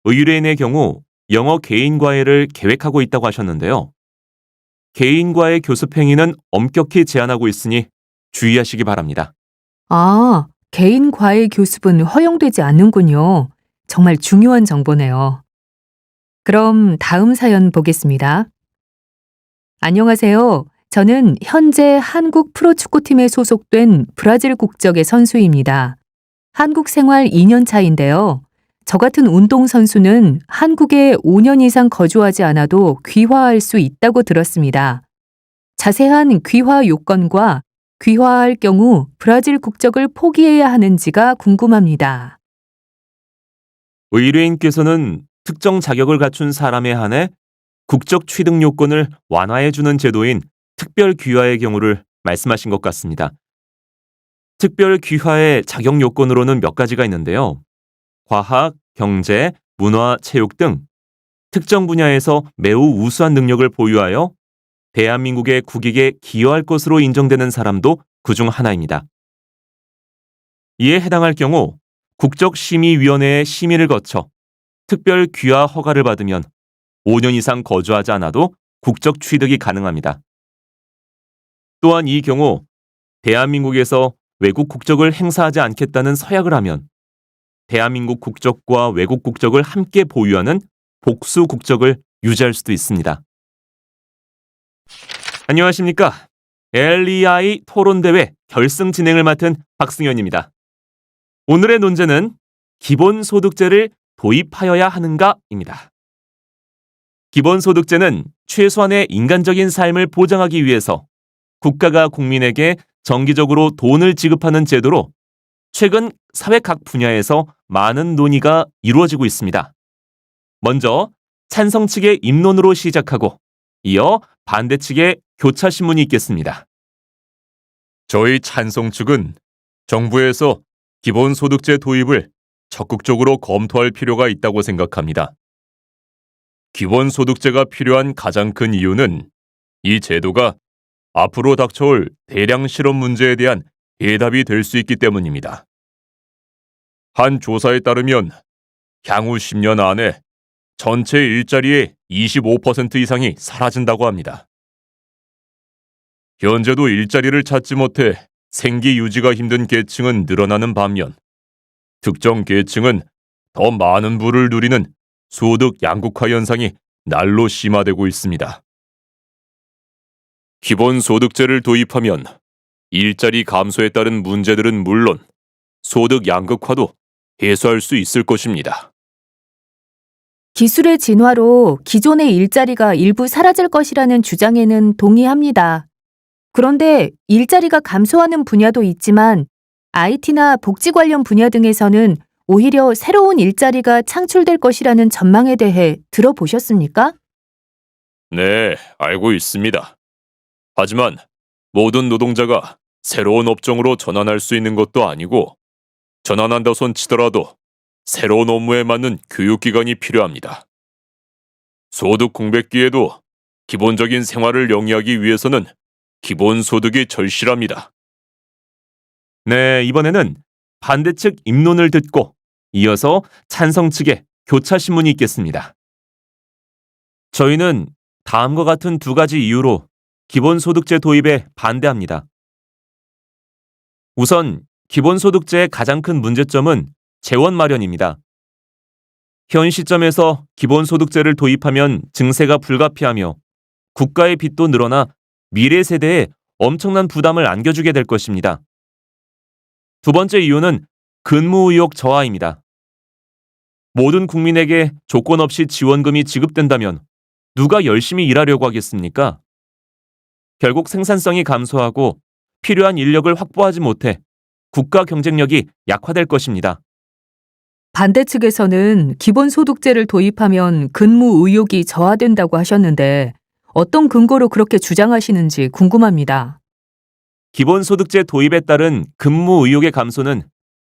의뢰인의 경우 영어 개인 과외를 계획하고 있다고 하셨는데요. 개인 과외 교습 행위는 엄격히 제한하고 있으니 주의하시기 바랍니다. 아, 개인 과외 교습은 허용되지 않는군요. 정말 중요한 정보네요. 그럼 다음 사연 보겠습니다. 안녕하세요. 저는 현재 한국 프로축구팀에 소속된 브라질 국적의 선수입니다. 한국 생활 2년 차인데요. 저 같은 운동선수는 한국에 5년 이상 거주하지 않아도 귀화할 수 있다고 들었습니다. 자세한 귀화 요건과 귀화할 경우 브라질 국적을 포기해야 하는지가 궁금합니다. 의뢰인께서는 특정 자격을 갖춘 사람에 한해 국적 취득 요건을 완화해주는 제도인 특별 귀화의 경우를 말씀하신 것 같습니다. 특별 귀화의 자격 요건으로는 몇 가지가 있는데요. 과학, 경제, 문화, 체육 등 특정 분야에서 매우 우수한 능력을 보유하여 대한민국의 국익에 기여할 것으로 인정되는 사람도 그중 하나입니다. 이에 해당할 경우 국적심의위원회의 심의를 거쳐 특별 귀화 허가를 받으면 5년 이상 거주하지 않아도 국적 취득이 가능합니다. 또한 이 경우 대한민국에서 외국 국적을 행사하지 않겠다는 서약을 하면 대한민국 국적과 외국 국적을 함께 보유하는 복수 국적을 유지할 수도 있습니다. 안녕하십니까? LEI 토론대회 결승 진행을 맡은 박승현입니다. 오늘의 논제는 기본소득제를 도입하여야 하는가입니다. 기본소득제는 최소한의 인간적인 삶을 보장하기 위해서 국가가 국민에게 정기적으로 돈을 지급하는 제도로 최근 사회 각 분야에서 많은 논의가 이루어지고 있습니다. 먼저 찬성 측의 입론으로 시작하고 이어 반대 측의 교차 신문이 있겠습니다. 저희 찬성 측은 정부에서 기본소득제 도입을 적극적으로 검토할 필요가 있다고 생각합니다. 기본소득제가 필요한 가장 큰 이유는 이 제도가 앞으로 닥쳐올 대량 실업 문제에 대한 해답이 될 수 있기 때문입니다. 한 조사에 따르면 향후 10년 안에 전체 일자리의 25% 이상이 사라진다고 합니다. 현재도 일자리를 찾지 못해 생계 유지가 힘든 계층은 늘어나는 반면 특정 계층은 더 많은 부를 누리는 소득 양극화 현상이 날로 심화되고 있습니다. 기본소득제를 도입하면 일자리 감소에 따른 문제들은 물론 소득 양극화도 해소할 수 있을 것입니다. 기술의 진화로 기존의 일자리가 일부 사라질 것이라는 주장에는 동의합니다. 그런데 일자리가 감소하는 분야도 있지만 IT나 복지 관련 분야 등에서는 오히려 새로운 일자리가 창출될 것이라는 전망에 대해 들어보셨습니까? 네, 알고 있습니다. 하지만 모든 노동자가 새로운 업종으로 전환할 수 있는 것도 아니고 전환한다 손 치더라도 새로운 업무에 맞는 교육기관이 필요합니다. 소득 공백기에도 기본적인 생활을 영위하기 위해서는 기본소득이 절실합니다. 네, 이번에는 반대 측 입론을 듣고 이어서 찬성 측의 교차 신문이 있겠습니다. 저희는 다음과 같은 두 가지 이유로 기본소득제 도입에 반대합니다. 우선 기본소득제의 가장 큰 문제점은 재원 마련입니다. 현 시점에서 기본소득제를 도입하면 증세가 불가피하며 국가의 빚도 늘어나 미래 세대에 엄청난 부담을 안겨주게 될 것입니다. 두 번째 이유는 근무 의욕 저하입니다. 모든 국민에게 조건 없이 지원금이 지급된다면 누가 열심히 일하려고 하겠습니까? 결국 생산성이 감소하고 필요한 인력을 확보하지 못해 국가 경쟁력이 약화될 것입니다. 반대 측에서는 기본소득제를 도입하면 근무 의욕이 저하된다고 하셨는데 어떤 근거로 그렇게 주장하시는지 궁금합니다. 기본소득제 도입에 따른 근무 의욕의 감소는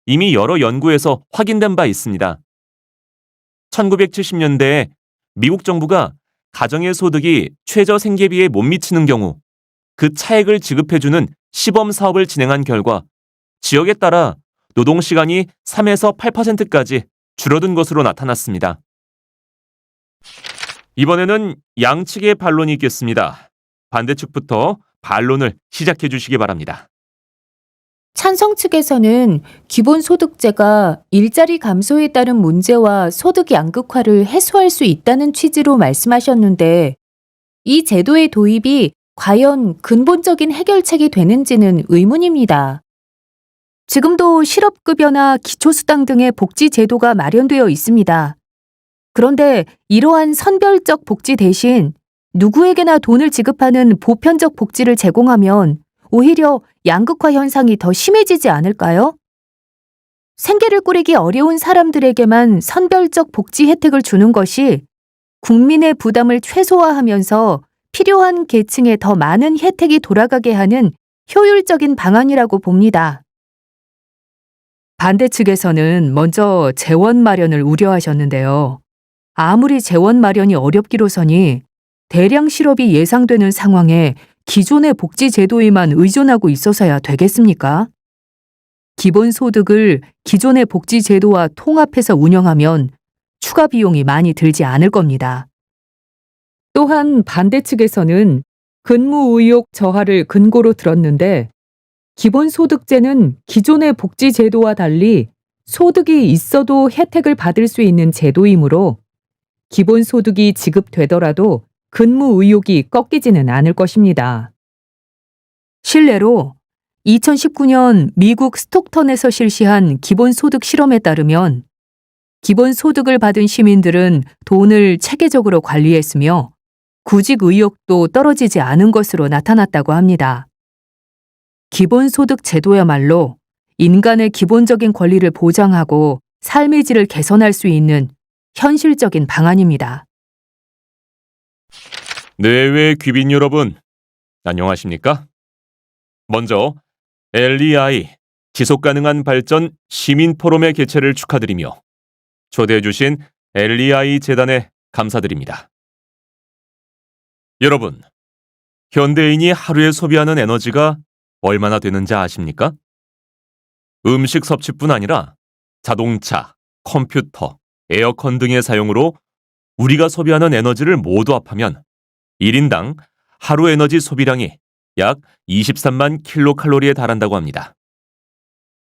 이미 여러 연구에서 확인된 바 있습니다. 1970년대에 미국 정부가 가정의 소득이 최저 생계비에 못 미치는 경우 그 차액을 지급해주는 시범 사업을 진행한 결과 지역에 따라 노동시간이 3에서 8%까지 줄어든 것으로 나타났습니다. 이번에는 양측의 반론이 있겠습니다. 반대측부터 반론을 시작해 주시기 바랍니다. 찬성 측에서는 기본소득제가 일자리 감소에 따른 문제와 소득 양극화를 해소할 수 있다는 취지로 말씀하셨는데 이 제도의 도입이 과연 근본적인 해결책이 되는지는 의문입니다. 지금도 실업급여나 기초수당 등의 복지 제도가 마련되어 있습니다. 그런데 이러한 선별적 복지 대신 누구에게나 돈을 지급하는 보편적 복지를 제공하면 오히려 양극화 현상이 더 심해지지 않을까요? 생계를 꾸리기 어려운 사람들에게만 선별적 복지 혜택을 주는 것이 국민의 부담을 최소화하면서 필요한 계층에 더 많은 혜택이 돌아가게 하는 효율적인 방안이라고 봅니다. 반대 측에서는 먼저 재원 마련을 우려하셨는데요. 아무리 재원 마련이 어렵기로서니 대량 실업이 예상되는 상황에 기존의 복지 제도에만 의존하고 있어서야 되겠습니까? 기본소득을 기존의 복지 제도와 통합해서 운영하면 추가 비용이 많이 들지 않을 겁니다. 또한 반대 측에서는 근무 의욕 저하를 근거로 들었는데 기본소득제는 기존의 복지 제도와 달리 소득이 있어도 혜택을 받을 수 있는 제도이므로 기본소득이 지급되더라도 근무 의욕이 꺾이지는 않을 것입니다. 실례로 2019년 미국 스톡턴에서 실시한 기본소득 실험에 따르면 기본소득을 받은 시민들은 돈을 체계적으로 관리했으며 구직 의욕도 떨어지지 않은 것으로 나타났다고 합니다. 기본소득 제도야말로 인간의 기본적인 권리를 보장하고 삶의 질을 개선할 수 있는 현실적인 방안입니다. 내외 귀빈 여러분, 안녕하십니까? 먼저 LEI 지속가능한 발전 시민 포럼의 개최를 축하드리며 초대해 주신 LEI 재단에 감사드립니다. 여러분, 현대인이 하루에 소비하는 에너지가 얼마나 되는지 아십니까? 음식 섭취뿐 아니라 자동차, 컴퓨터, 에어컨 등의 사용으로 우리가 소비하는 에너지를 모두 합하면 1인당 하루 에너지 소비량이 약 23만 킬로칼로리에 달한다고 합니다.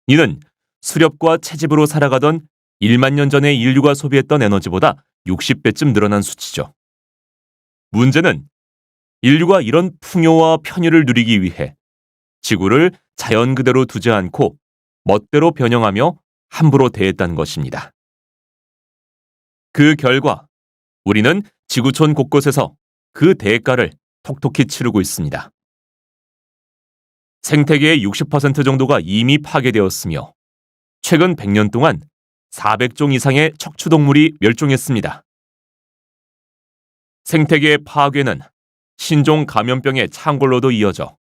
이는 수렵과 채집으로 살아가던 1만 년 전의 인류가 소비했던 에너지보다 60배쯤 늘어난 수치죠. 문제는 인류가 이런 풍요와 편의를 누리기 위해 지구를 자연 그대로 두지 않고 멋대로 변형하며 함부로 대했다는 것입니다. 그 결과 우리는 지구촌 곳곳에서 그 대가를 톡톡히 치르고 있습니다. 생태계의 60% 정도가 이미 파괴되었으며 최근 100년 동안 400종 이상의 척추동물이 멸종했습니다. 생태계의 파괴는 신종 감염병의 창궐로도 이어져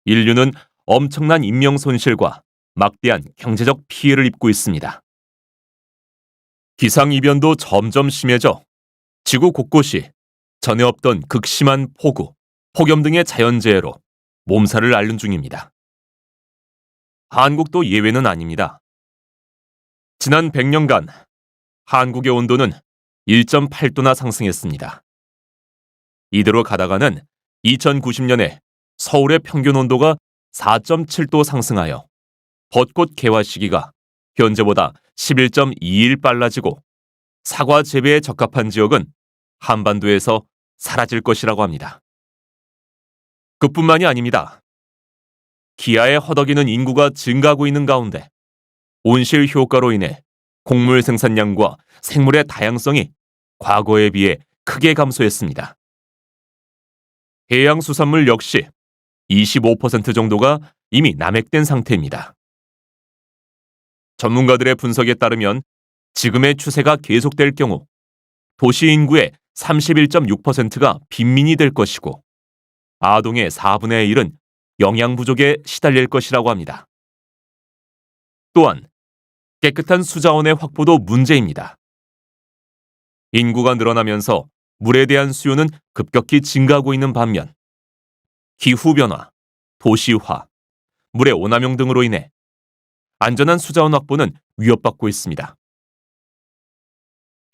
인류는 엄청난 인명 손실과 막대한 경제적 피해를 입고 있습니다. 기상이변도 점점 심해져 지구 곳곳이 전에 없던 극심한 폭우, 폭염 등의 자연재해로 몸살을 앓는 중입니다. 한국도 예외는 아닙니다. 지난 100년간 한국의 온도는 1.8도나 상승했습니다. 이대로 가다가는 2090년에 서울의 평균 온도가 4.7도 상승하여 벚꽃 개화 시기가 현재보다 11.2일 빨라지고 사과 재배에 적합한 지역은 한반도에서 사라질 것이라고 합니다. 그뿐만이 아닙니다. 기아에 허덕이는 인구가 증가하고 있는 가운데 온실 효과로 인해 곡물 생산량과 생물의 다양성이 과거에 비해 크게 감소했습니다. 해양수산물 역시 25% 정도가 이미 남획된 상태입니다. 전문가들의 분석에 따르면 지금의 추세가 계속될 경우 도시 인구의 31.6%가 빈민이 될 것이고 아동의 4분의 1은 영양 부족에 시달릴 것이라고 합니다. 또한 깨끗한 수자원의 확보도 문제입니다. 인구가 늘어나면서 물에 대한 수요는 급격히 증가하고 있는 반면 기후변화, 도시화, 물의 오남용 등으로 인해 안전한 수자원 확보는 위협받고 있습니다.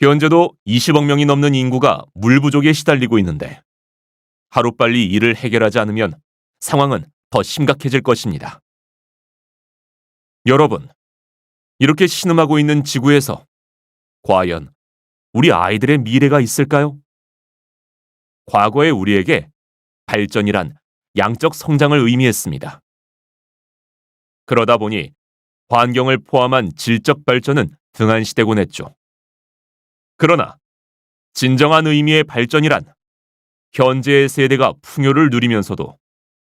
현재도 20억 명이 넘는 인구가 물 부족에 시달리고 있는데 하루빨리 이를 해결하지 않으면 상황은 더 심각해질 것입니다. 여러분, 이렇게 신음하고 있는 지구에서 과연 우리 아이들의 미래가 있을까요? 과거의 우리에게 발전이란 양적 성장을 의미했습니다. 그러다 보니 환경을 포함한 질적 발전은 등한시되곤 했죠. 그러나 진정한 의미의 발전이란 현재의 세대가 풍요를 누리면서도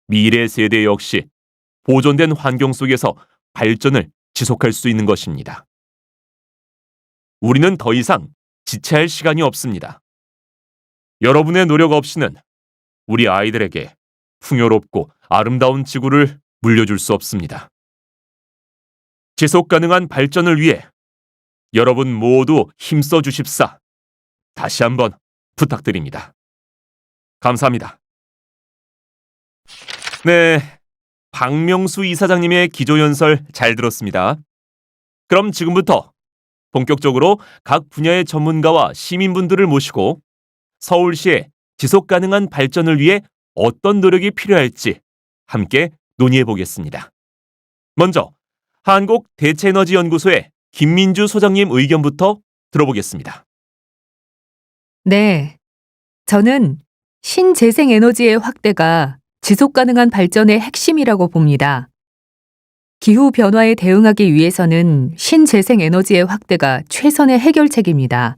미래 세대 역시 보존된 환경 속에서 발전을 지속할 수 있는 것입니다. 우리는 더 이상 지체할 시간이 없습니다. 여러분의 노력 없이는 우리 아이들에게 풍요롭고 아름다운 지구를 물려줄 수 없습니다. 지속 가능한 발전을 위해 여러분 모두 힘써 주십사. 다시 한번 부탁드립니다. 감사합니다. 네, 박명수 이사장님의 기조연설 잘 들었습니다. 그럼 지금부터 본격적으로 각 분야의 전문가와 시민분들을 모시고 서울시의 지속 가능한 발전을 위해 어떤 노력이 필요할지 함께 논의해 보겠습니다. 먼저 한국대체에너지연구소의 김민주 소장님 의견부터 들어보겠습니다. 네. 저는 신재생 에너지의 확대가 지속 가능한 발전의 핵심이라고 봅니다. 기후 변화에 대응하기 위해서는 신재생 에너지의 확대가 최선의 해결책입니다.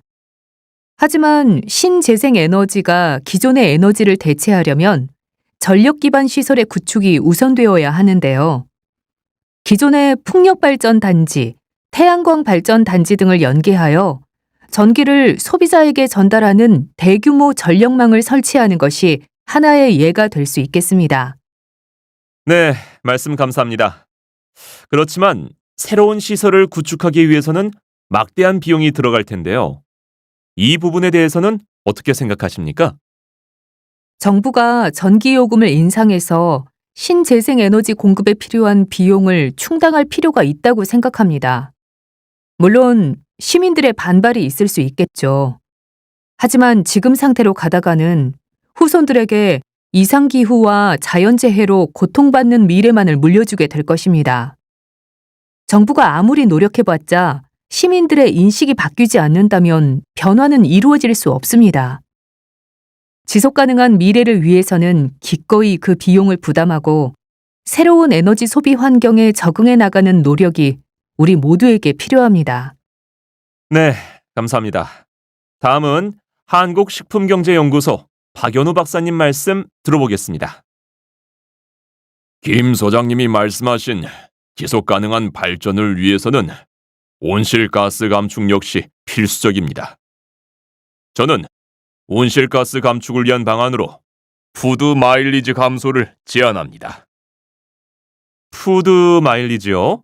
하지만 신재생 에너지가 기존의 에너지를 대체하려면 전력 기반 시설의 구축이 우선되어야 하는데요. 기존의 풍력 발전 단지, 태양광 발전 단지 등을 연계하여 전기를 소비자에게 전달하는 대규모 전력망을 설치하는 것이 하나의 예가 될 수 있겠습니다. 네, 말씀 감사합니다. 그렇지만 새로운 시설을 구축하기 위해서는 막대한 비용이 들어갈 텐데요. 이 부분에 대해서는 어떻게 생각하십니까? 정부가 전기요금을 인상해서 신재생 에너지 공급에 필요한 비용을 충당할 필요가 있다고 생각합니다. 물론 시민들의 반발이 있을 수 있겠죠. 하지만 지금 상태로 가다가는 후손들에게 이상기후와 자연재해로 고통받는 미래만을 물려주게 될 것입니다. 정부가 아무리 노력해봤자 시민들의 인식이 바뀌지 않는다면 변화는 이루어질 수 없습니다. 지속 가능한 미래를 위해서는 기꺼이 그 비용을 부담하고 새로운 에너지 소비 환경에 적응해 나가는 노력이 우리 모두에게 필요합니다. 네, 감사합니다. 다음은 한국식품경제연구소 박연우 박사님 말씀 들어보겠습니다. 김 소장님이 말씀하신 지속 가능한 발전을 위해서는 온실가스 감축 역시 필수적입니다. 저는 온실가스 감축을 위한 방안으로 푸드 마일리지 감소를 제안합니다. 푸드 마일리지요?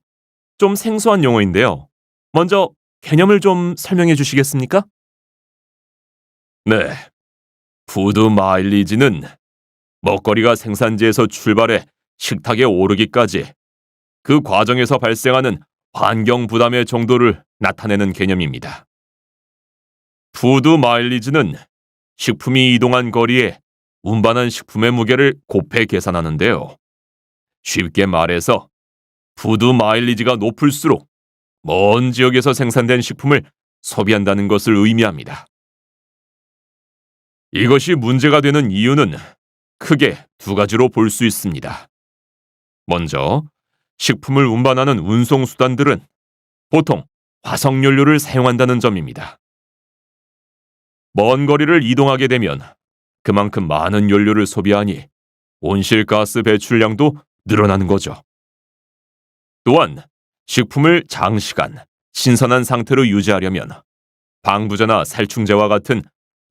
좀 생소한 용어인데요. 먼저 개념을 좀 설명해 주시겠습니까? 네. 푸드 마일리지는 먹거리가 생산지에서 출발해 식탁에 오르기까지 그 과정에서 발생하는 환경 부담의 정도를 나타내는 개념입니다. 푸드 마일리지는 식품이 이동한 거리에 운반한 식품의 무게를 곱해 계산하는데요. 쉽게 말해서 푸드 마일리지가 높을수록 먼 지역에서 생산된 식품을 소비한다는 것을 의미합니다. 이것이 문제가 되는 이유는 크게 두 가지로 볼 수 있습니다. 먼저, 식품을 운반하는 운송수단들은 보통 화석연료를 사용한다는 점입니다. 먼 거리를 이동하게 되면 그만큼 많은 연료를 소비하니 온실가스 배출량도 늘어나는 거죠. 또한 식품을 장시간 신선한 상태로 유지하려면 방부제나 살충제와 같은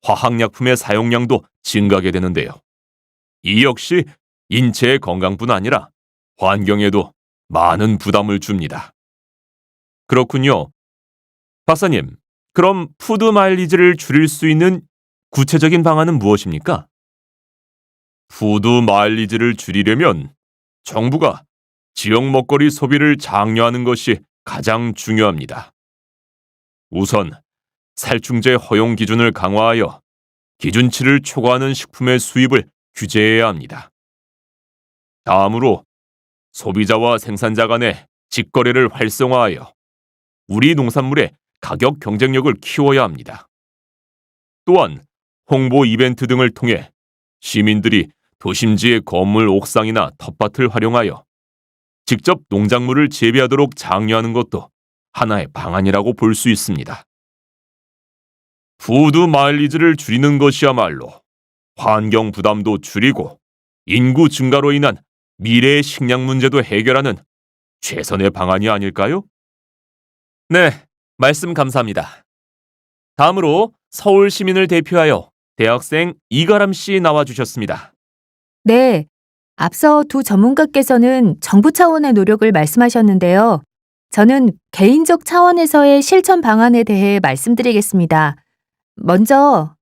화학약품의 사용량도 증가하게 되는데요. 이 역시 인체의 건강뿐 아니라 환경에도 많은 부담을 줍니다. 그렇군요. 박사님, 그럼 푸드 마일리지를 줄일 수 있는 구체적인 방안은 무엇입니까? 푸드 마일리지를 줄이려면 정부가 지역 먹거리 소비를 장려하는 것이 가장 중요합니다. 우선 살충제 허용 기준을 강화하여 기준치를 초과하는 식품의 수입을 규제해야 합니다. 다음으로 소비자와 생산자 간의 직거래를 활성화하여 우리 농산물의 가격 경쟁력을 키워야 합니다. 또한 홍보 이벤트 등을 통해 시민들이 도심지의 건물 옥상이나 텃밭을 활용하여 직접 농작물을 재배하도록 장려하는 것도 하나의 방안이라고 볼 수 있습니다. 푸드 마일리지를 줄이는 것이야말로 환경 부담도 줄이고 인구 증가로 인한 미래의 식량 문제도 해결하는 최선의 방안이 아닐까요? 네, 말씀 감사합니다. 다음으로 서울 시민을 대표하여 대학생 이가람 씨 나와주셨습니다. 네. 앞서 두 전문가께서는 정부 차원의 노력을 말씀하셨는데요. 저는 개인적 차원에서의 실천 방안에 대해 말씀드리겠습니다. 먼저